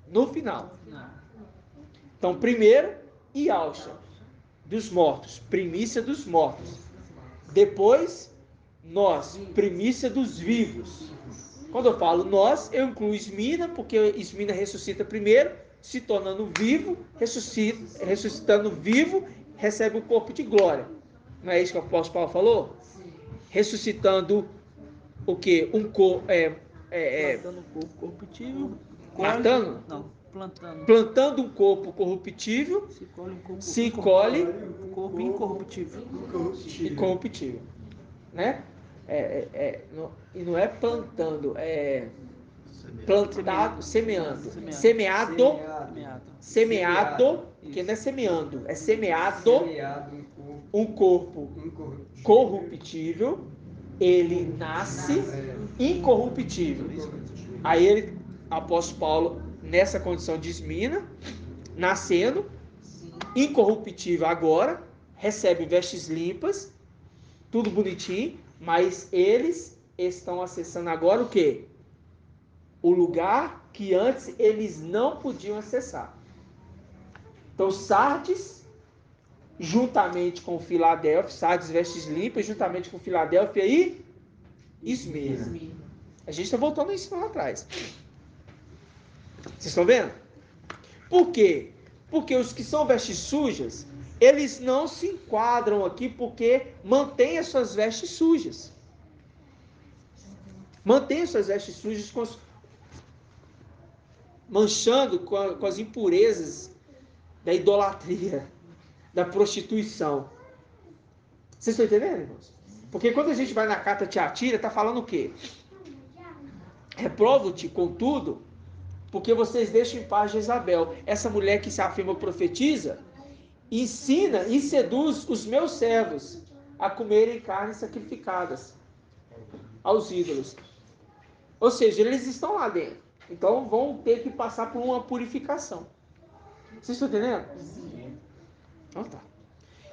no final. Não. Então, primeiro, Yahshua. Dos mortos. Primícia dos mortos. Depois, nós. Primícia dos vivos. Quando eu falo nós, eu incluo Esmina, porque Esmina ressuscita primeiro, se tornando vivo, ressuscitando vivo, recebe o corpo de glória. Não é isso que o apóstolo Paulo falou? Ressuscitando o quê? Plantando um corpo corruptível. Matando? Não, plantando. Plantando um corpo corruptível, Se colhe um corpo, se colhe um corpo incorruptível. incorruptível. Né? E não é plantando, é plantado, semeando. Semeado, que não é semeando, é semeado um corpo corruptível, ele nasce incorruptível. Aí ele, apóstolo Paulo, nessa condição de Esmina, nascendo incorruptível agora, recebe vestes limpas, tudo bonitinho, mas eles estão acessando agora o quê? O lugar que antes eles não podiam acessar. Então, Sardes, juntamente com Filadélfia, Sardes vestes limpas, juntamente com Filadélfia e Esmirna. A gente está voltando a isso lá atrás. Vocês estão vendo? Por quê? Porque os que são vestes sujas, eles não se enquadram aqui porque mantêm as suas vestes sujas. Mantêm as suas vestes sujas manchando com as impurezas da idolatria, da prostituição. Vocês estão entendendo, irmãos? Porque quando a gente vai na carta Tiatira, está falando o quê? Reprovo-te, contudo, porque vocês deixam em paz Jezabel. Essa mulher que se afirma profetiza, ensina e seduz os meus servos a comerem carnes sacrificadas aos ídolos. Ou seja, eles estão lá dentro. Então vão ter que passar por uma purificação. Vocês estão entendendo? Então tá.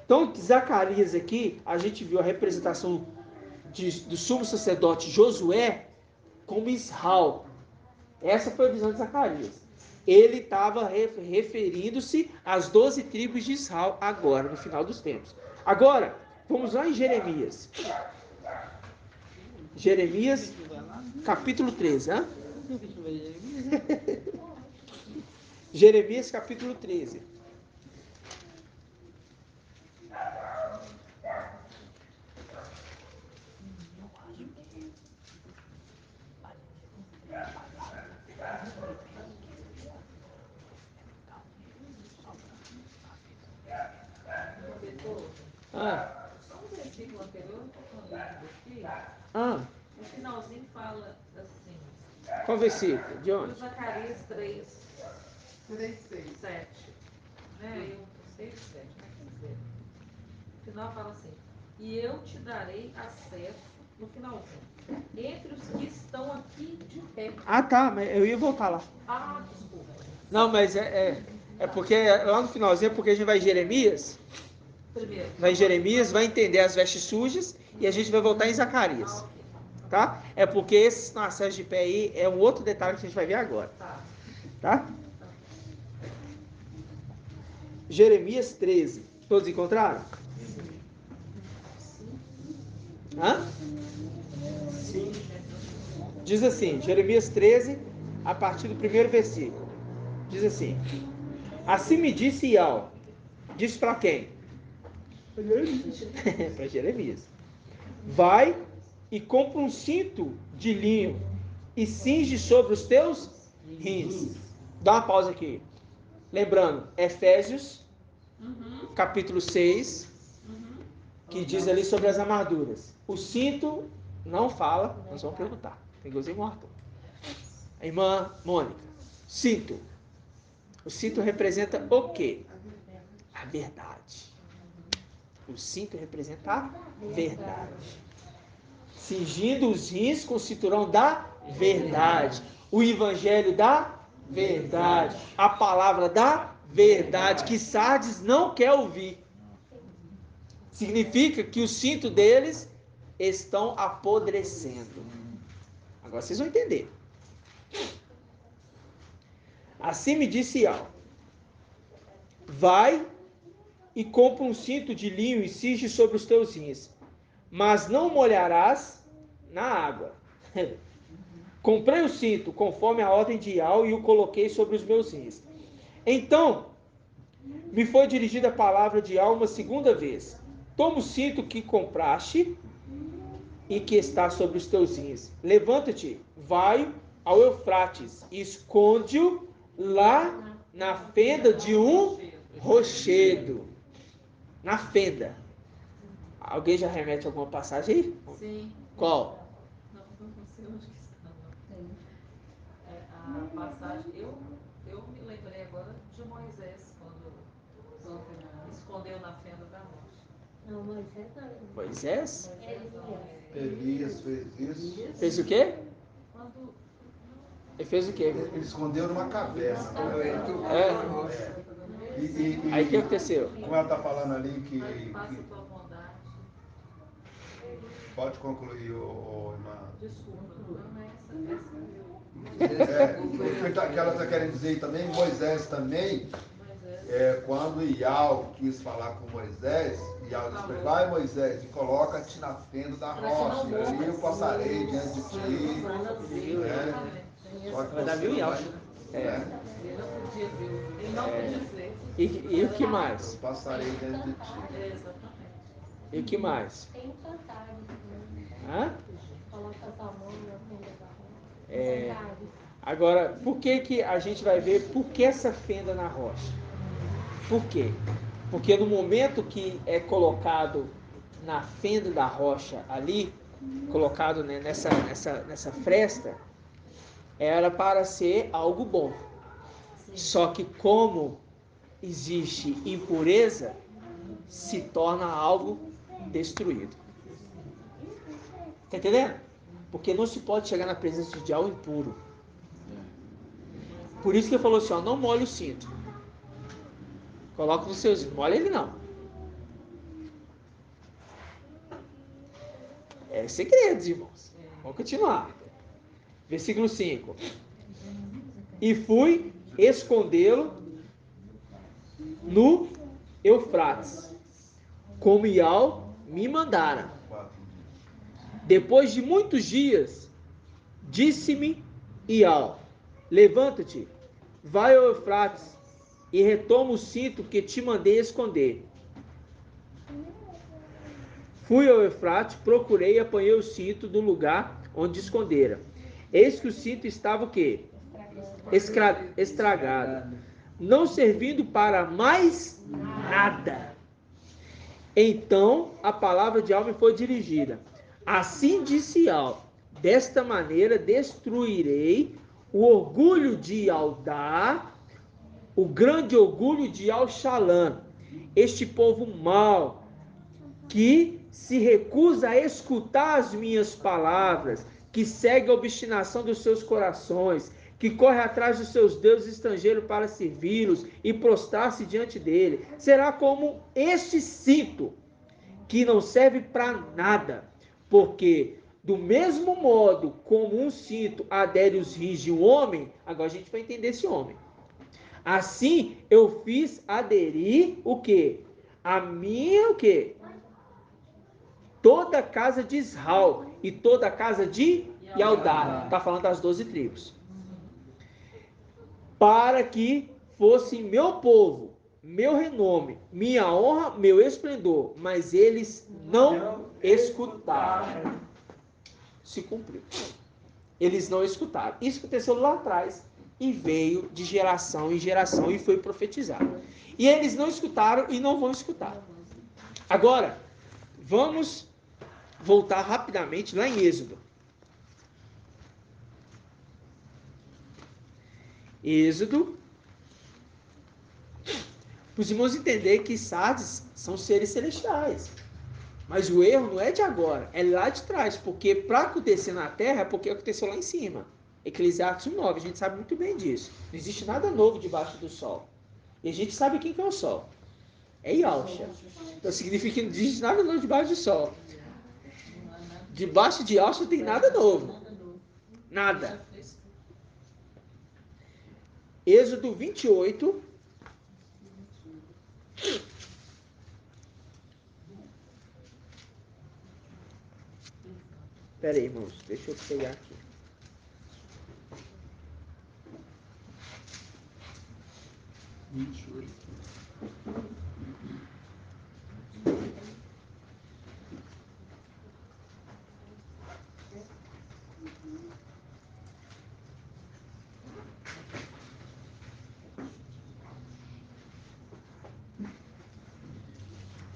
Então, Zacarias aqui, a gente viu a representação do sumo sacerdote Josué como Israel. Essa foi a visão de Zacarias. Ele estava referindo-se às 12 tribos de Israel agora, no final dos tempos. Agora, vamos lá em Jeremias. Jeremias, capítulo 13. Hein? Jeremias, capítulo 13. do anterior, eu aqui, no finalzinho fala assim. Qual versículo? De onde? Zacarias 3, 6. 7. Né? Eu 6, 7, né? Quer dizer, no final fala assim, e eu te darei acesso, no finalzinho, entre os que estão aqui de pé. Ah, tá, mas eu ia voltar lá. Ah, desculpa. Não, mas é porque lá no finalzinho é porque a gente vai em Jeremias. Primeiro. Vai em Jeremias, vai entender as vestes sujas e a gente vai voltar em Zacarias. Tá? É porque esse acesso de pé aí é um outro detalhe que a gente vai ver agora. Tá? Jeremias 13. Todos encontraram? Hã? Sim. Diz assim, Jeremias 13, a partir do primeiro versículo. Diz assim: assim me disse Iau. Disse para quem? Para Jeremias. Vai e compra um cinto de linho e cinge sobre os teus rins. Dá uma pausa aqui. Lembrando, Efésios, capítulo 6, que diz ali sobre as armaduras. O cinto não fala, nós vamos perguntar. Tem inclusive um Arthur. A irmã Mônica, cinto. O cinto representa o quê? A verdade. O cinto representa a verdade. Cingindo os rins com o cinturão da verdade. O evangelho da verdade. A palavra da verdade que Sardes não quer ouvir. Significa que o cinto deles estão apodrecendo. Agora vocês vão entender. Assim me disse Iau: vai e compra um cinto de linho e cinge sobre os teus rins, mas não molharás na água. Comprei o cinto conforme a ordem de Iau e o coloquei sobre os meus rins. Então me foi dirigida a palavra de Iau uma segunda vez: toma o cinto que compraste e que está sobre os teus rins. Levanta-te, vai ao Eufrates e esconde-o lá na fenda de um rochedo. Na fenda. Alguém já remete a alguma passagem aí? Sim. Qual? Não sei onde que está. A passagem, eu me lembrei agora de Moisés, quando escondeu na fenda da rocha. Não, Moisés não. Moisés? Elias fez isso. Fez o quê? Quando Ele fez o quê? Ele escondeu numa caverna. Aí o que aconteceu? Como ela está falando ali que faça a tua bondade. pode concluir, irmã. Desculpa, não é O que ela está querendo dizer também, Moisés também, quando Iau quis falar com Moisés, Iau disse para ele: vai Moisés, e coloca-te na fenda da rocha, e ali eu passarei diante de ti. Só que Davi e Iau. Ele não podia ver. E o que mais? Eu passarei diante de ti. Exatamente. E o que mais? Tem cantares. Hã? Coloca a tua mão na fenda da rocha. Agora, por que a gente vai ver por que essa fenda na rocha? Por quê? Porque no momento que é colocado na fenda da rocha ali, colocado, né, nessa fresta, era para ser algo bom. Só que como existe impureza, se torna algo destruído. Tá entendendo? Porque não se pode chegar na presença de algo impuro. Por isso que ele falou assim, ó, não molhe o cinto. Coloca nos seus, molha ele não. É segredos, irmãos. Vamos continuar. Versículo 5. E fui escondê-lo no Eufrates, como Iau me mandara. Depois de muitos dias, disse-me Iau: levanta-te, vai ao Eufrates e retoma o cinto que te mandei esconder. Fui ao Eufrates, procurei e apanhei o cinto do lugar onde escondera. Eis que o cinto estava o quê? Estragado, não servindo para mais nada. Então a palavra de Yahweh foi dirigida. Assim disse Yahweh, desta maneira destruirei o orgulho de Aldá, o grande orgulho de Al-Shalã, este povo mau, que se recusa a escutar as minhas palavras, que segue a obstinação dos seus corações, que corre atrás dos seus deuses estrangeiros para servi-los e prostrar-se diante dele. Será como este cinto, que não serve para nada, porque do mesmo modo como um cinto adere os rins de um homem, agora a gente vai entender esse homem. Assim eu fiz aderir o quê? A minha o quê? Toda a casa de Israel e toda a casa de Yaldá. Está falando das 12 tribos. Para que fosse meu povo, meu renome, minha honra, meu esplendor. Mas eles não escutaram. Se cumpriu. Eles não escutaram. Isso aconteceu lá atrás e veio de geração em geração e foi profetizado. E eles não escutaram e não vão escutar. Agora, vamos voltar rapidamente lá em Êxodo. Êxodo. Para os irmãos entenderem que Sardes são seres celestiais. Mas o erro não é de agora, é lá de trás. Porque para acontecer na terra é porque aconteceu lá em cima. Eclesiastes 1:9, a gente sabe muito bem disso. Não existe nada novo debaixo do sol. E a gente sabe quem que é o sol. É Yahshua. Então significa que não existe nada novo debaixo do sol. Debaixo de Yahshua não tem nada novo. Nada. Êxodo 28. Espera aí, irmãos. Deixa eu pegar aqui.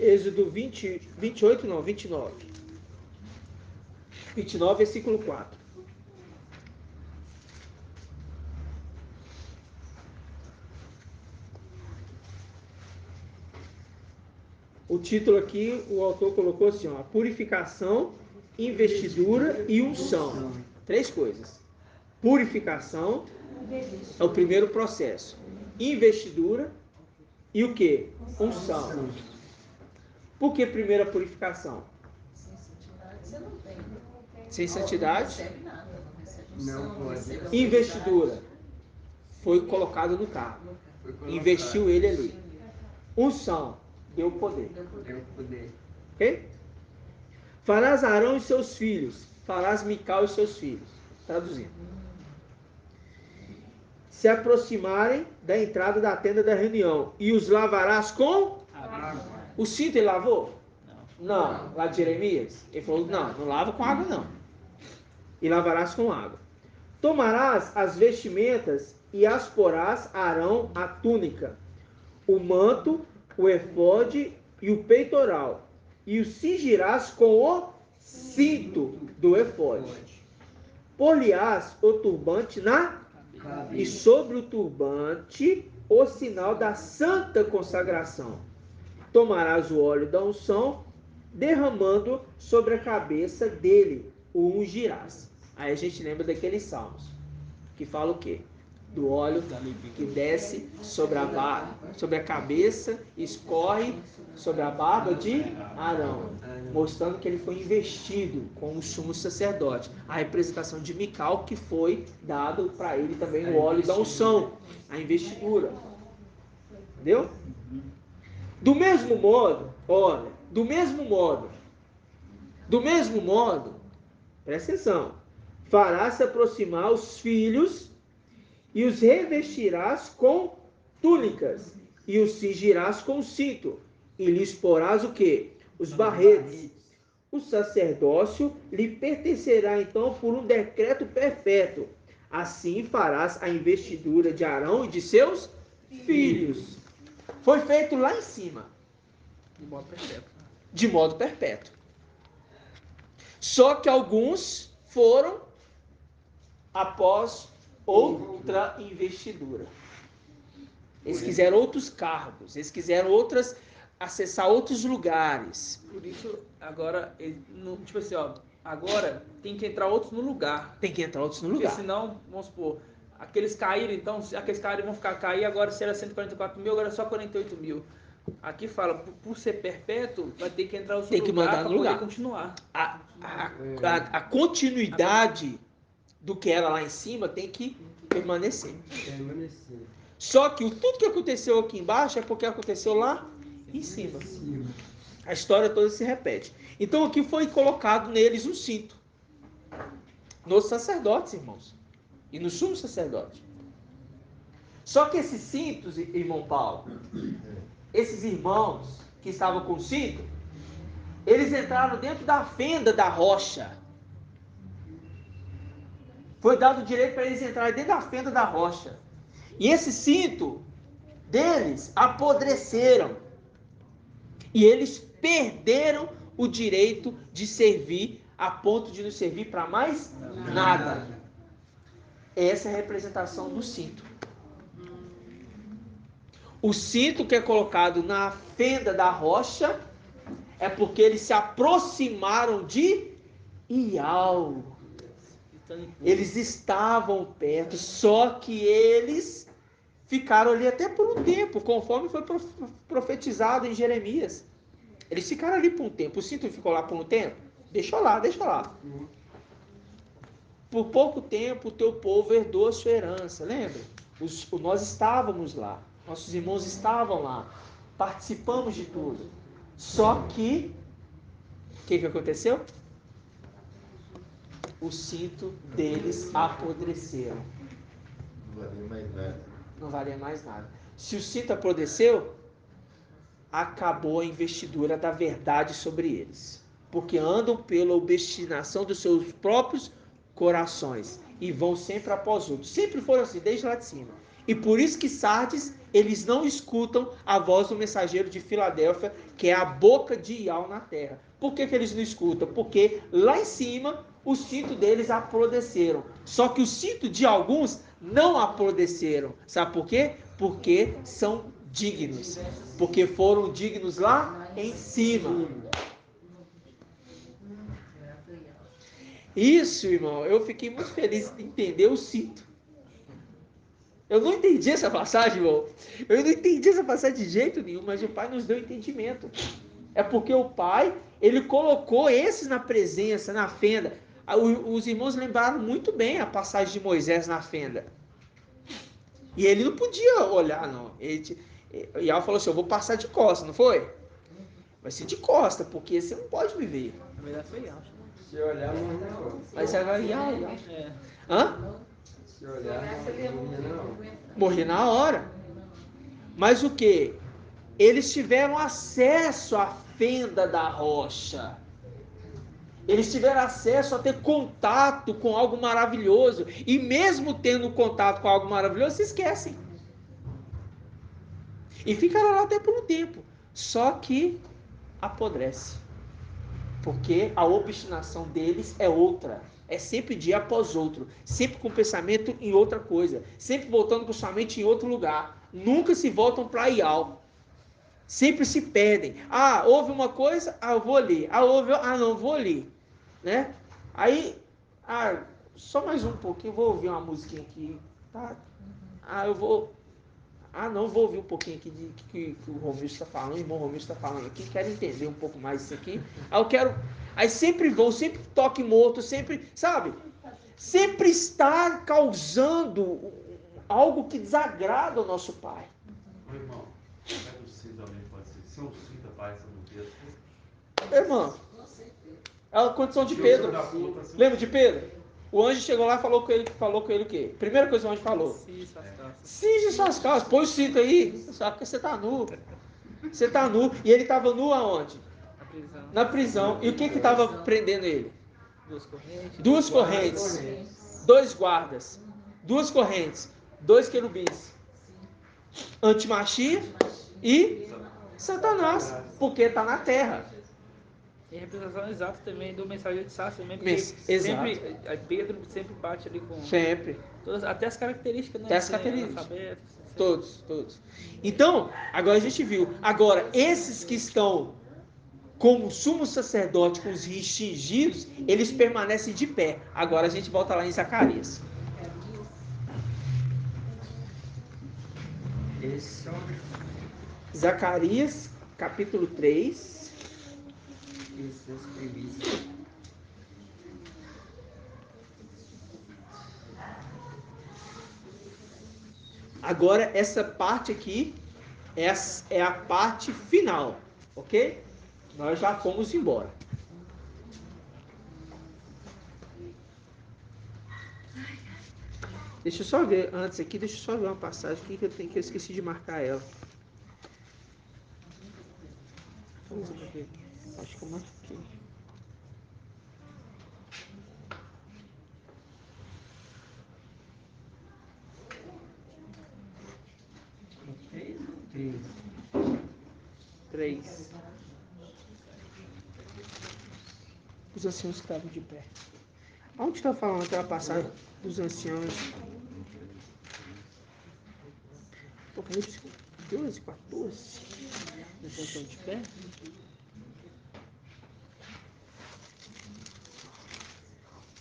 Êxodo 28, não, 29. 29, versículo 4. O título aqui, o autor colocou assim, ó, purificação, investidura e unção. 3 coisas. Purificação é o primeiro processo. Investidura e o quê? Unção. Por que primeira purificação? Sem santidade? Não pode. Investidura. Foi colocado no carro. Investiu ele ali. Unção. Deu poder. Deu poder. Ok? Farás Arão e seus filhos. Farás Mical e seus filhos. Traduzindo. Se aproximarem da entrada da tenda da reunião. E os lavarás com? Água. O cinto ele lavou? Não. Lá de Jeremias? Ele falou, não lava com água não. E lavarás com água. Tomarás as vestimentas e as porás a Arão a túnica, o manto, o efode e o peitoral, e o cingirás com o cinto do efode. Por-lhe-ás o turbante na e sobre o turbante o sinal da santa consagração. Tomarás o óleo da unção, derramando sobre a cabeça dele, o ungirás. Aí a gente lembra daqueles salmos, que fala o quê? Do óleo que desce sobre a cabeça, escorre sobre a barba de Arão, mostrando que ele foi investido como sumo sacerdote. A representação de Mical, que foi dado para ele também o óleo da unção, a investidura. Entendeu? Do mesmo modo, olha, do mesmo modo, presta atenção, farás se aproximar os filhos e os revestirás com túnicas e os cingirás com cinto e lhes porás o quê? Os barretes. O sacerdócio lhe pertencerá então por um decreto perpétuo. Assim farás a investidura de Arão e de seus filhos. Foi feito lá em cima. de modo perpétuo. Só que alguns foram após outra investidura. Eles quiseram outros cargos, eles quiseram acessar outros lugares. Por isso, agora, tipo assim, ó, agora tem que entrar outros no lugar. Tem que entrar outros no Porque lugar. senão, vamos supor, aqueles caíram, então, aqueles caíram vão ficar cair, agora se era 144 mil, agora é só 48 mil. Aqui fala, por ser perpétuo, vai ter que entrar outro Tem que lugar mandar para no poder lugar. continuar. A continuidade do que era lá em cima tem que permanecer. Permanecer. Só que tudo que aconteceu aqui embaixo é porque aconteceu lá em cima. A história toda se repete. Então aqui foi colocado neles um cinto. Nos sacerdotes, irmãos. E no sumo sacerdote. Só que esses cintos, irmão Paulo, esses irmãos que estavam com cinto, eles entraram dentro da fenda da rocha. Foi dado o direito para eles entrarem dentro da fenda da rocha. E esse cinto deles apodreceram. E eles perderam o direito de servir a ponto de não servir para mais nada. Essa é a representação do cinto. O cinto que é colocado na fenda da rocha é porque eles se aproximaram de Ial. Eles estavam perto, só que eles ficaram ali até por um tempo, conforme foi profetizado em Jeremias. Eles ficaram ali por um tempo. O cinto ficou lá por um tempo? Deixa lá. Por pouco tempo o teu povo herdou a sua herança. Lembra? Nós estávamos lá. Nossos irmãos estavam lá. Participamos de tudo. Só que, o que aconteceu? O cinto deles apodreceram. Não valia mais nada. Se o cinto apodreceu, acabou a investidura da verdade sobre eles. Porque andam pela obstinação dos seus próprios corações e vão sempre após outros. Sempre foram assim, desde lá de cima. E por isso que Sardes, eles não escutam a voz do mensageiro de Filadélfia, que é a boca de Ial na terra. Por que eles não escutam? Porque lá em cima, os cintos deles apodreceram. Só que os cintos de alguns não apodreceram. Sabe por quê? Porque são dignos. Porque foram dignos lá em cima. Isso, irmão, eu fiquei muito feliz de entender o cinto. Eu não entendi essa passagem, irmão. Eu não entendi essa passagem de jeito nenhum, mas o Pai nos deu entendimento. É porque o Pai, ele colocou esses na presença, na fenda. Os irmãos lembraram muito bem a passagem de Moisés na fenda. E ele não podia olhar, não. Ial falou assim, eu vou passar de costa, não foi? Vai ser de costa, porque você não pode me ver. Na verdade foi Ial. Se olhar, não. Mas agora Ial. É. Hã? Se olhar, não. Morrer na hora. Mas o que? Eles tiveram acesso à fenda da rocha. Eles tiveram acesso a ter contato com algo maravilhoso. E mesmo tendo contato com algo maravilhoso, se esquecem. E ficaram lá até por um tempo. Só que apodrece. Porque a obstinação deles é outra. É sempre dia após outro. Sempre com pensamento em outra coisa. Sempre voltando com sua mente em outro lugar. Nunca se voltam para Ial. Sempre se perdem. Ah, houve uma coisa? Ah, eu vou ali. Ah, não, vou ali. Né? Aí, só mais um pouquinho. Vou ouvir uma musiquinha aqui. Tá? Vou ouvir um pouquinho aqui que o Romildo está falando, o irmão Romildo está falando aqui, quero entender um pouco mais isso aqui. Aí sempre vou, sempre toque morto, sempre, sabe? Sempre está causando algo que desagrada ao nosso Pai. Irmão, é possível também, pode ser, se eu sinto a paz no texto. Irmão, é a condição de Pedro. Lembra de Pedro? O anjo chegou lá e falou com ele o quê? Primeira coisa que o anjo falou. Cinge suas calças, põe o cinto aí, só porque você está nu. Você está nu. E ele estava nu aonde? Na prisão. E o que estava prendendo ele? Duas correntes. 2 guardas. 2 correntes. 2 querubins. Antimachia e Satanás. Porque está na terra. E a representação exata também do mensageiro de Sassa também, porque Exato. sempre, Pedro sempre bate ali com Sempre. todas, até as características, né? Até as Ser características. analfabeto, Todos. Então, agora a gente viu. Agora, esses que estão como sumo sacerdote com os rins tingidos, eles permanecem de pé. Agora a gente volta lá em Zacarias. Zacarias, capítulo 3. Agora, essa parte aqui é a parte final, ok? Nós já fomos embora. Deixa eu só ver, antes aqui, deixa eu só ver uma passagem aqui que eu esqueci de marcar ela. Acho que eu marquei. Três. Os anciãos estavam de pé. Onde está falando aquela passagem dos anciãos? Apocalipse 12, 14. Os anciãos estão de pé?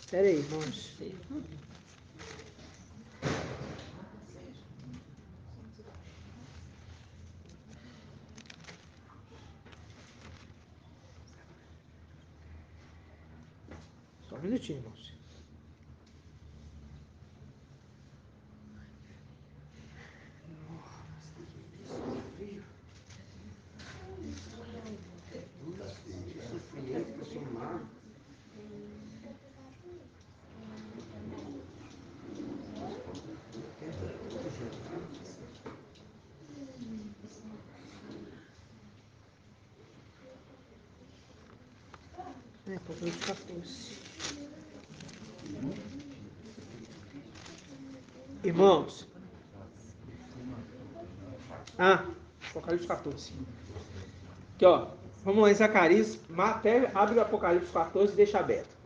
Espera aí, irmãos. Só um minutinho, irmãos. Apocalipse 14. Irmãos. Apocalipse 14. Aqui, ó. Vamos lá em Zacarias. Abre o Apocalipse 14 e deixa aberto.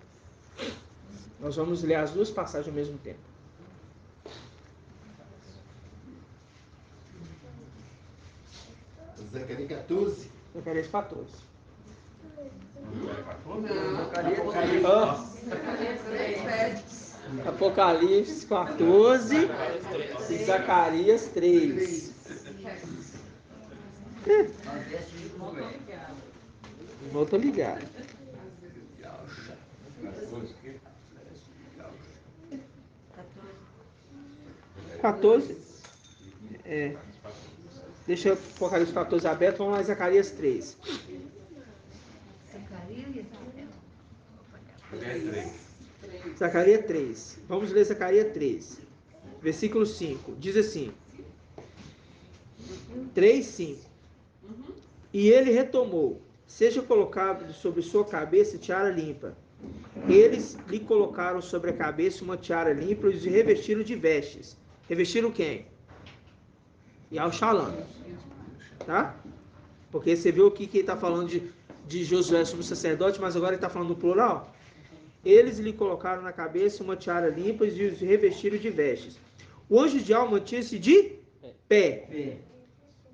Nós vamos ler as duas passagens ao mesmo tempo. Zacarias 14. Zacarias 14. Apocalipse 14 e Zacarias 3. Não tô ligado. 14. Deixa o Apocalipse 14 aberto. Vamos lá em Zacarias 3. Zacarias 3. Vamos ler Zacarias 3. Versículo 5. Diz assim. 3, 5. E ele retomou. Seja colocado sobre sua cabeça tiara limpa. Eles lhe colocaram sobre a cabeça uma tiara limpa e os revestiram de vestes. Revestiram quem? Yahushalom. Tá? Porque você viu aqui que ele está falando de Josué como sacerdote, mas agora ele está falando no plural. Eles lhe colocaram na cabeça uma tiara limpa e os revestiram de vestes. O anjo de alma mantinha-se de pé.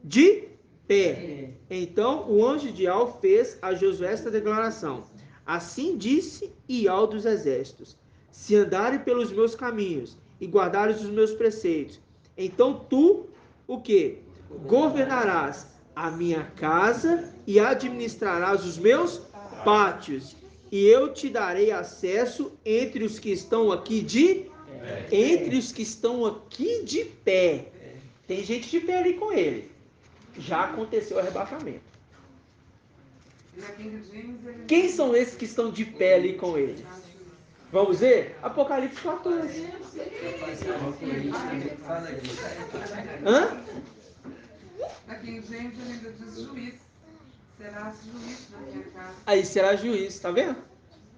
De pé. Então o anjo de Al fez a Josué esta declaração. Assim disse Ial dos exércitos: se andarem pelos meus caminhos e guardares os meus preceitos, então tu, o quê? Governarás a minha casa e administrarás os meus pátios. E eu te darei acesso entre os que estão aqui de pé. Entre os que estão aqui de pé. Tem gente de pé ali com ele. Já aconteceu o arrebatamento. Quem são esses que estão de pé ali com ele? Vamos ver? Apocalipse 14. Aqui em Gênesis ainda diz juiz. Serás juiz na minha casa. Aí será juiz, tá vendo?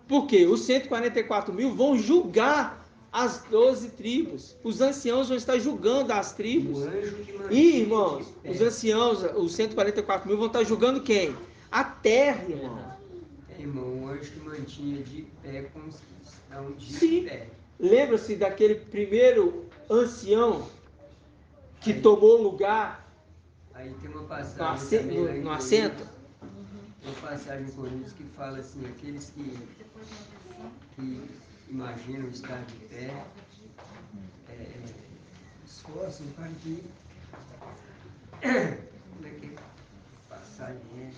Porque os 144 mil vão julgar as 12 tribos. Os anciãos vão estar julgando as tribos. E, irmãos, os anciãos, os 144 mil vão estar julgando quem? A terra, irmão. anjo que mantinha de pé com os cristãos de Sim. pé. Lembra-se daquele primeiro ancião que tomou lugar Aí tem uma no, passagem também lá em no assento? Coríntios, uma passagem em Coríntios que fala assim, aqueles que imaginam estar de pé, esforçam para que... Como é que passagem é?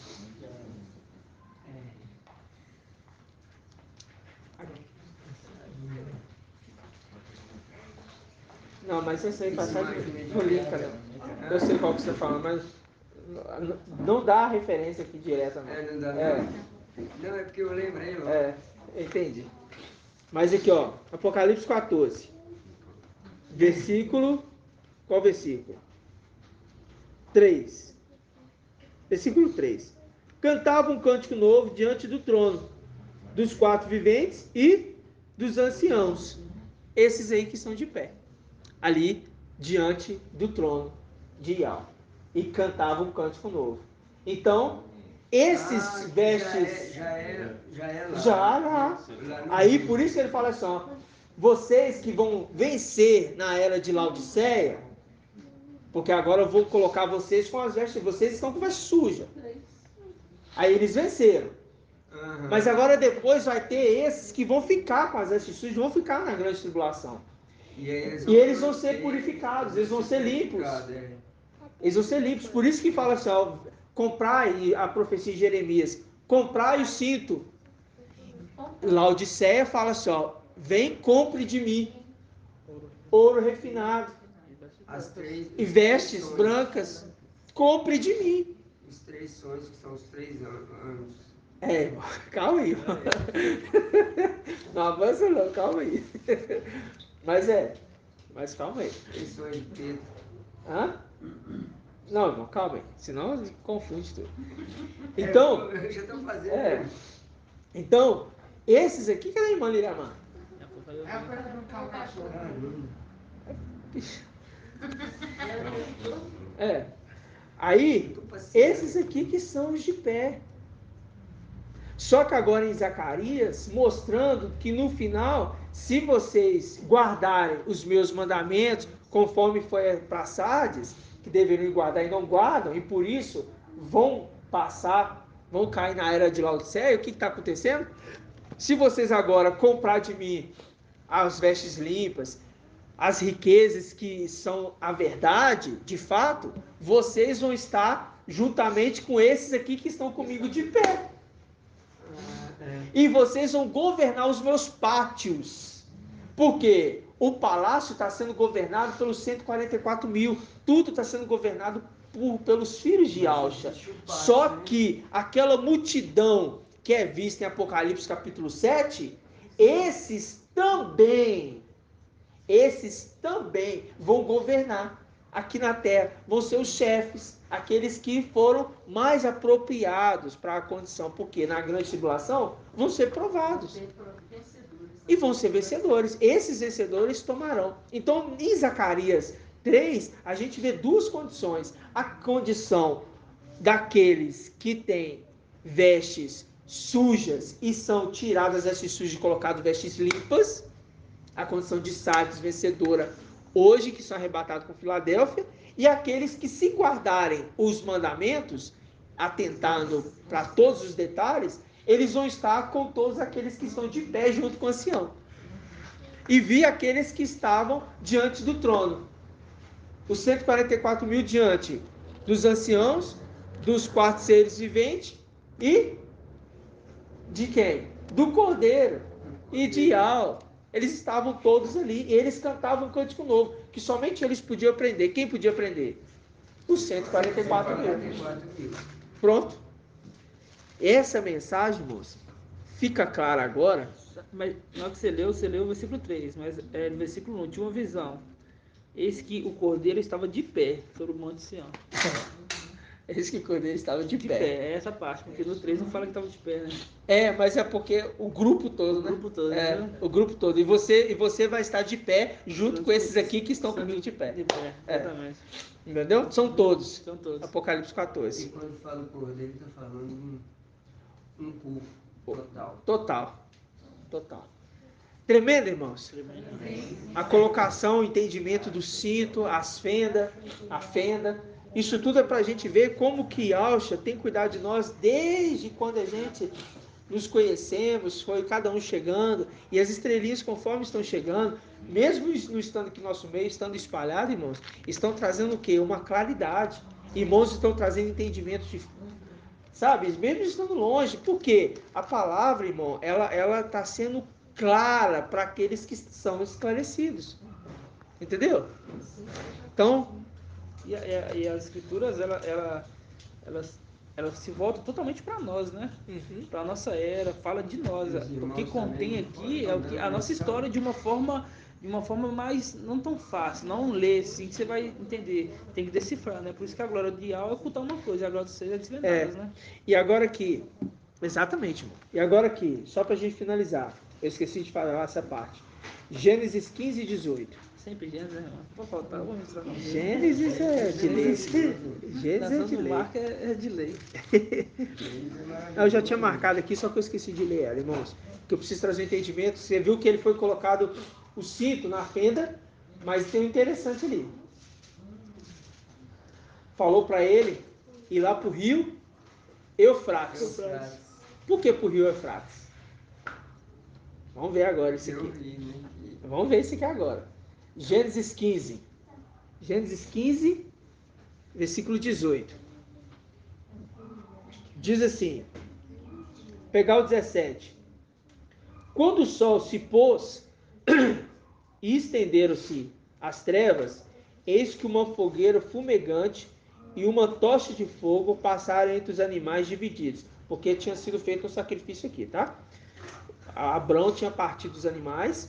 Não, mas essa aí passagem não linka, não. Eu sei qual que você está falando, mas não dá a referência aqui direta, não. Não dá, não, é porque eu lembrei logo. Entendi. Mas aqui, ó, Apocalipse 14. Versículo... Qual versículo? 3. Versículo 3. Cantava um cântico novo diante do trono, dos 4 viventes e dos anciãos. Esses aí que estão de pé. Ali, diante do trono de Yahweh. E cantavam um cântico novo. Então, esses vestes... Já é lá. Já lá. Aí, por isso que ele fala assim, ó, vocês que vão vencer na era de Laodiceia, porque agora eu vou colocar vocês com as vestes, vocês estão com vestes sujas. Aí eles venceram. Mas agora depois vai ter esses que vão ficar com as vestes sujas, vão ficar na grande tribulação. E eles vão ser purificados, eles vão ser limpos. Eles vão ser limpos. Por isso que fala assim, ó, comprai, a profecia de Jeremias, comprai o cinto. Laodiceia fala assim, ó, vem, compre de mim ouro refinado e vestes brancas, compre de mim. Os 3 sonhos que são os 3 anos. Calma aí. Não avança não, calma aí. Mas calma aí. 3 sonhos de Pedro. Hã? Não, calma aí. Senão confunde tudo. Então, eu já estou fazendo. Então, esses aqui, cadê a irmã Liramã? É a coisa do cachorro. Aí, esses aqui que são os de pé. Só que agora em Zacarias, mostrando que no final, se vocês guardarem os meus mandamentos, conforme foi para Sardes, que deveriam guardar e não guardam, e por isso vão cair na era de Laodiceia, o que está acontecendo? Se vocês agora comprar de mim as vestes limpas, as riquezas que são a verdade, de fato, vocês vão estar juntamente com esses aqui que estão comigo de pé. E vocês vão governar os meus pátios. Porque o palácio está sendo governado pelos 144 mil. Tudo está sendo governado pelos filhos de Alxa. Só que aquela multidão que é vista em Apocalipse capítulo 7, esses também vão governar aqui na terra, vão ser os chefes, aqueles que foram mais apropriados para a condição, porque na grande tribulação vão ser provados e vão ser vencedores. Esses vencedores tomarão. Então, em Zacarias 3, a gente vê 2 condições: a condição daqueles que têm vestes sujas e são tiradas vestes sujas e colocadas vestes limpas, a condição de Sardes vencedora hoje, que são arrebatados com Filadélfia, e aqueles que, se guardarem os mandamentos, atentando para todos os detalhes, eles vão estar com todos aqueles que estão de pé junto com o ancião. E vi aqueles que estavam diante do trono, os 144 mil diante dos anciãos, dos 4 seres viventes e de quem? Do Cordeiro e de Yahweh. Eles estavam todos ali e eles cantavam um cântico novo, que somente eles podiam aprender. Quem podia aprender? Os 144 mil. Pronto. Essa mensagem, moça, fica clara agora. Mas na hora que você leu o versículo 3, mas no versículo 1 tinha uma visão. Eis que o cordeiro estava de pé sobre o monte Sião. Eis que o cordeiro estava de pé. É essa parte, porque no 3 não fala que estava de pé, né? Mas é porque o grupo todo, né? O grupo todo, né? O grupo todo. E você vai estar de pé junto com esses aqui que estão comigo de pé. De pé, exatamente. Entendeu? São todos. São todos. Apocalipse 14. E quando fala o cordeiro, ele está falando um corpo. Total. Tremendo, irmãos. A colocação, o entendimento do cinto, a fenda. Isso tudo é para a gente ver como que Yahshua tem cuidado de nós desde quando a gente nos conhecemos, foi cada um chegando, e as estrelinhas conforme estão chegando, mesmo não estando aqui no nosso meio, estando espalhados, irmãos, estão trazendo o quê? Uma claridade. Irmãos estão trazendo entendimento de... Sabe? Mesmo estando longe. Por quê? A palavra, irmão, ela está sendo clara para aqueles que são esclarecidos. Entendeu? Então... E as escrituras, elas se voltam totalmente para nós, né? Para a nossa era, fala de nós. O que contém aqui é a nossa história de uma forma mais não tão fácil, não ler assim que você vai entender, tem que decifrar, né? Por isso que a glória de Yahweh é ocultar uma coisa, e a glória de vocês é desvendá-las, né? E agora aqui, exatamente, irmão. E agora aqui, só para a gente finalizar, eu esqueci de falar essa parte. Gênesis 15 e 18. Sempre Gênesis, né, irmão? Vou faltar, vou mostrar não. Gênesis é de lei. Gênesis é de lei. Marca é de lei. Eu já tinha marcado aqui, só que eu esqueci de ler ela, irmãos. Que eu preciso trazer um entendimento. Você viu que ele foi colocado o cinto na fenda, mas tem um interessante ali. Falou para ele ir lá para o rio Eufrates. Por que para o rio Eufrates? Vamos ver agora isso aqui. Vamos ver isso aqui agora. Gênesis 15, versículo 18. Diz assim, pegar o 17. Quando o sol se pôs e estenderam-se as trevas, eis que uma fogueira fumegante e uma tocha de fogo passaram entre os animais divididos, porque tinha sido feito um sacrifício aqui, tá? Abrão tinha partido os animais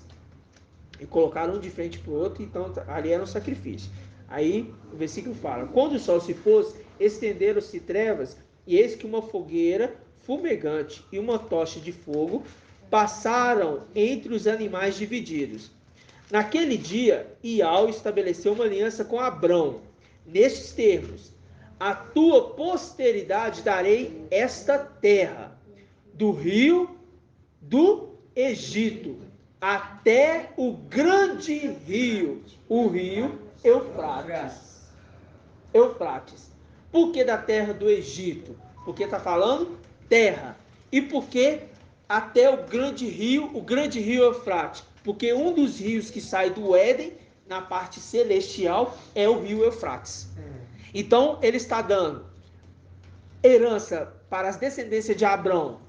e colocaram um de frente para o outro, então ali era um sacrifício. Aí o versículo fala, quando o sol se pôs, estenderam-se trevas, e eis que uma fogueira fumegante e uma tocha de fogo passaram entre os animais divididos. Naquele dia, Iau estabeleceu uma aliança com Abrão, nestes termos, a tua posteridade darei esta terra, do rio do Egito, até o grande rio, o rio Eufrates. Por que da terra do Egito? Porque está falando terra. E por que até o grande rio Eufrates? Porque um dos rios que sai do Éden, na parte celestial, é o rio Eufrates. Então, ele está dando herança para as descendências de Abrão,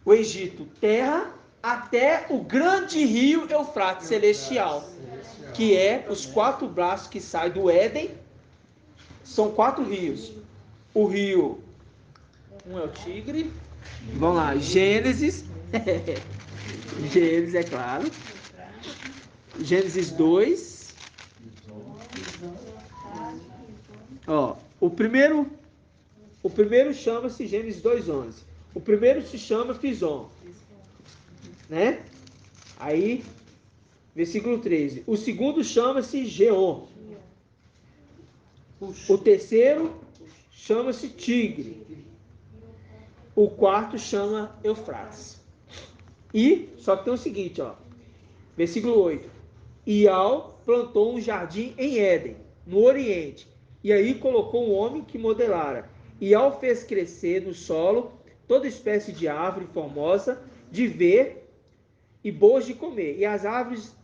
o Egito, terra, até o grande rio Eufrates celestial, que é os 4 braços que saem do Éden. São 4 rios. O rio, um é o Tigre. Vamos lá, Gênesis. Gênesis, é claro. Gênesis 2. Ó, o primeiro chama-se Gênesis 2:11. O primeiro se chama Fison, né? Aí, versículo 13. O segundo chama-se Geon. O terceiro chama-se Tigre. O quarto chama Eufrates. E, só que tem o seguinte, ó. Versículo 8. Iau plantou um jardim em Éden, no Oriente, e aí colocou um homem que modelara. Iau fez crescer no solo toda espécie de árvore formosa de ver e boas de comer, e as árvores,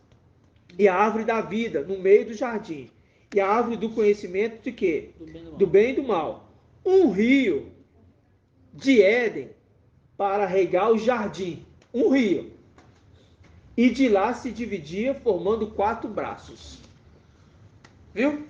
e a árvore da vida no meio do jardim, e a árvore do conhecimento de quê? Do bem e do mal. Um rio de Éden para regar o jardim. Um rio. E de lá se dividia, formando 4 braços. Viu?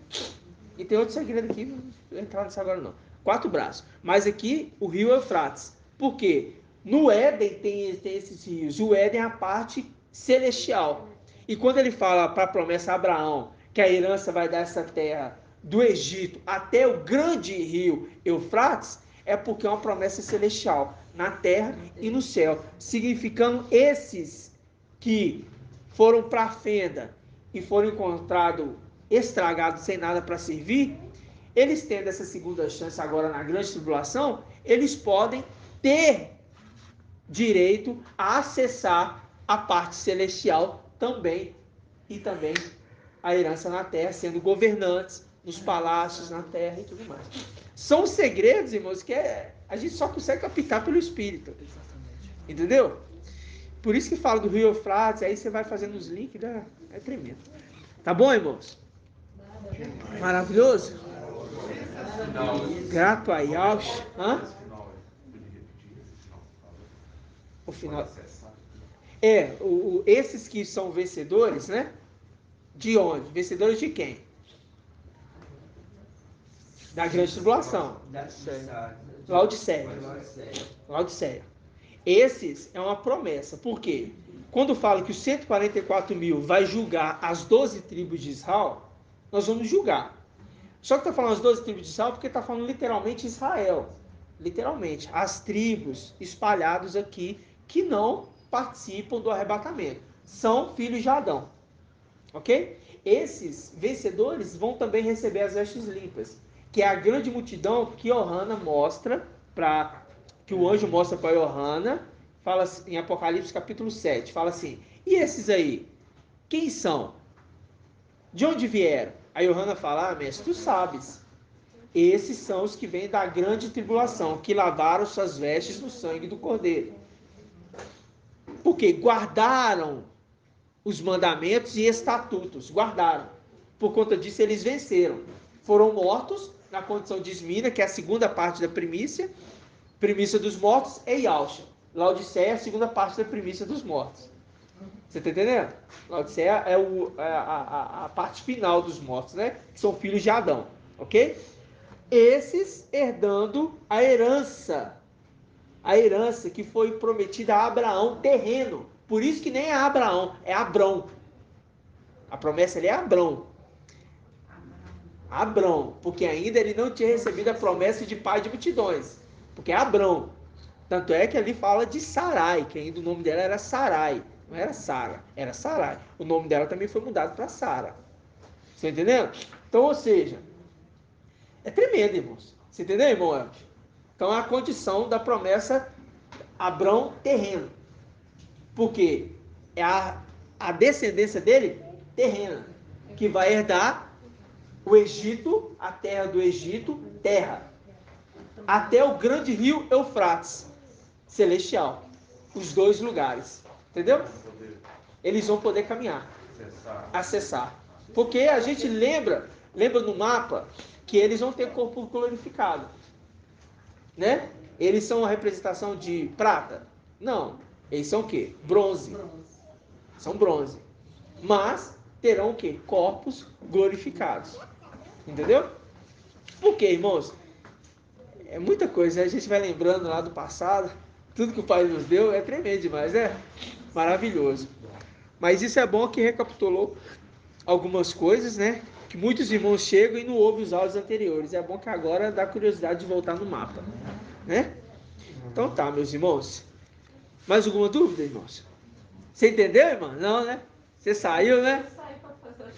E tem outro segredo aqui, não vou entrar nisso agora não. 4 braços. Mas aqui, o rio Eufrates. Por quê? No Éden tem esses rios. O Éden é a parte celestial. E quando ele fala para a promessa a Abraão, que a herança vai dar essa terra do Egito até o grande rio Eufrates, é porque é uma promessa celestial, na terra e no céu. Significando esses que foram para a fenda e foram encontrados estragados, sem nada para servir, eles tendo essa segunda chance agora na grande tribulação, eles podem ter direito a acessar a parte celestial também, e também a herança na terra, sendo governantes nos palácios, na terra e tudo mais. São segredos, irmãos, que a gente só consegue captar pelo Espírito. Entendeu? Por isso que fala do Rio Eufrates, aí você vai fazendo os links, é tremendo. Tá bom, irmãos? Maravilhoso? Grato a Yahshua. Hã? O final. Esses que são vencedores, né? De onde? Vencedores de quem? Da grande tribulação. Laodiceia. Laodiceia. Esses é uma promessa. Por quê? Quando fala que os 144.000 vai julgar as 12 tribos de Israel, nós vamos julgar. Só que está falando as 12 tribos de Israel porque está falando literalmente Israel. Literalmente. As tribos espalhadas aqui que não participam do arrebatamento. São filhos de Adão. Ok? Esses vencedores vão também receber as vestes limpas, que é a grande multidão que Yohana mostra, que o anjo mostra para Yohana, fala em Apocalipse capítulo 7, fala assim, e esses aí, quem são? De onde vieram? Aí Yohana fala, mestre, tu sabes. Esses são os que vêm da grande tribulação, que lavaram suas vestes no sangue do Cordeiro. Porque guardaram os mandamentos e estatutos, guardaram. Por conta disso, eles venceram. Foram mortos na condição de Esmina, que é a segunda parte da primícia. Primícia dos mortos é Yahshua. Laodiceia é a segunda parte da primícia dos mortos. Você está entendendo? Laodiceia é a parte final dos mortos, né? Que são filhos de Adão, ok? Esses herdando a herança que foi prometida a Abraão, terreno. Por isso que nem é Abraão, é Abrão. A promessa ali é Abrão. Abrão, porque ainda ele não tinha recebido a promessa de pai de multidões. Porque é Abrão. Tanto é que ali fala de Sarai, que ainda o nome dela era Sarai. Não era Sara, era Sarai. O nome dela também foi mudado para Sara. Você entendeu? Então, ou seja, é tremendo, irmãos. Você entendeu, irmão? Então, é a condição da promessa Abrão terreno. Porque é a descendência dele terrena, que vai herdar o Egito, a terra do Egito, terra, até o grande rio Eufrates, celestial. Os dois lugares. Entendeu? Eles vão poder caminhar, acessar. Porque a gente lembra no mapa que eles vão ter corpo glorificado. Né? Eles são a representação de prata? Não. Eles são o quê? Bronze. São bronze. Mas terão o quê? Corpos glorificados. Entendeu? Por quê, irmãos? É muita coisa. A gente vai lembrando lá do passado. Tudo que o Pai nos deu é tremendo demais, né? Maravilhoso. Mas isso é bom que recapitulou algumas coisas, né? Que muitos irmãos chegam e não ouvem os áudios anteriores. É bom que agora dá curiosidade de voltar no mapa. Né? Então tá, meus irmãos. Mais alguma dúvida, irmãos? Você entendeu, irmão? Não, né? Você saiu, né? Eu saí para fazer o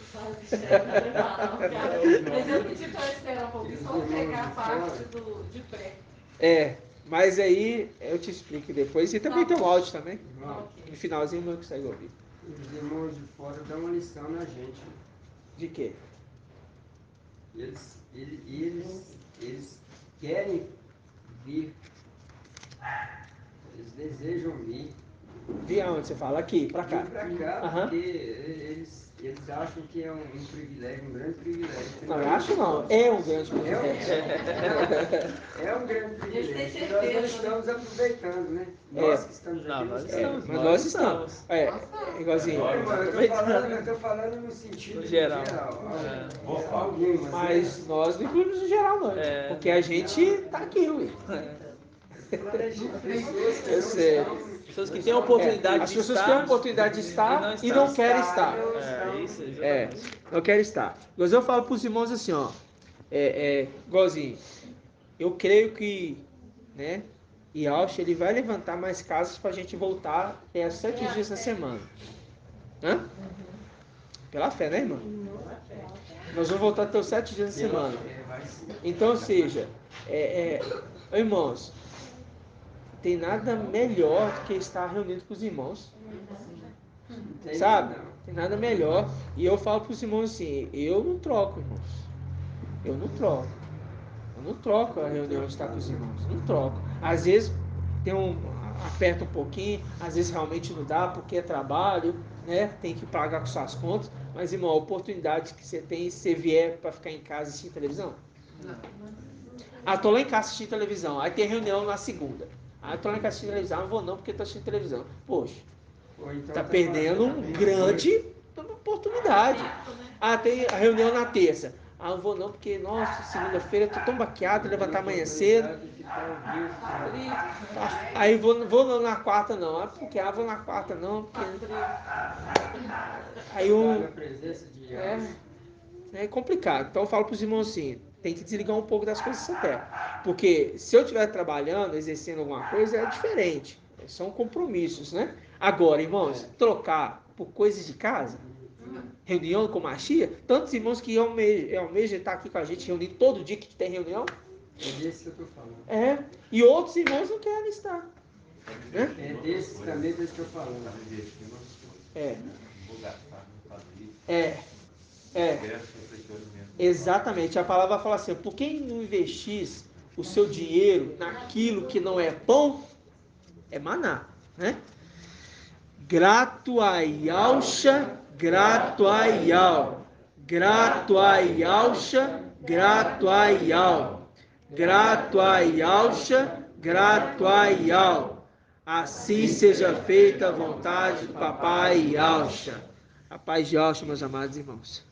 mas eu pedi para esperar um pouquinho só pegar a parte de pré. Mas aí eu te explico depois. E também tem um áudio também. Okay. No finalzinho não consegue ouvir. Os irmãos de fora dão uma lição na gente. De quê? Eles querem vir. Eles desejam vir. De onde você fala? Aqui, pra cá. Vir pra cá, Aham. porque eles acham que é um privilégio, um grande privilégio. Não, eu acho não. É um grande privilégio. É um grande privilégio. Eles têm Nós não certeza. estamos aproveitando, né? Nós que estamos aqui. Não, não nós estamos. Mas nós estamos. Igualzinho. Eu tô falando no sentido No geral. Algumas, Mas né? nós não incluímos no geral, não. É. Porque a gente tá aqui, ué. Eu sei. Pessoas que têm a oportunidade As de pessoas estar têm a oportunidade de estar e não querem estar. Isso, Não querem estar. Mas eu falo para os irmãos assim, ó. Igualzinho. Eu creio que, né? Yahshua, ele vai levantar mais casas para a gente voltar até 7 dias na semana. Hã? Pela fé, né, irmão? Nós vamos voltar até os 7 dias na semana. Então, ou seja, irmãos, tem nada melhor do que estar reunido com os irmãos. Sabe? Tem nada melhor. E eu falo para os irmãos assim, eu não troco, irmãos. Eu não troco a reunião de estar com os irmãos. Não troco. Às vezes aperta um pouquinho, às vezes realmente não dá porque é trabalho, né? Tem que pagar com suas contas. Mas, irmão, a oportunidade que você tem se você vier para ficar em casa assistir televisão. Tô lá em casa assistindo televisão. Aí tem reunião na segunda. Tô lá em casa assistindo televisão. Não vou não porque tô assistindo televisão. Poxa, Então tá perdendo uma grande oportunidade. Tem a reunião na terça. Não vou não porque, nossa, segunda-feira eu tô tão baqueado, levantar amanhã cedo. Aí vou na quarta não. Porque vou na quarta não. Porque... Aí é complicado. Então eu falo para os irmãos assim, tem que desligar um pouco das coisas dessa terra. Porque se eu estiver trabalhando, exercendo alguma coisa, é diferente. São compromissos, né? Agora, irmãos, trocar por coisas de casa, reunião com Machia, tantos irmãos que almejam estar aqui com a gente reunindo todo dia que tem reunião. É desse que eu estou falando. E outros irmãos não querem estar. Né? É desse também que eu estou falando. Exatamente. A palavra fala assim, por que não investis o seu dinheiro naquilo que não é pão? É maná, né? Grato aialcha, grato aial. Grato aialcha, grato aial. Grato aialcha, grato aial. Assim seja feita a vontade do papai Yalcha. A paz de Yalcha, meus amados irmãos.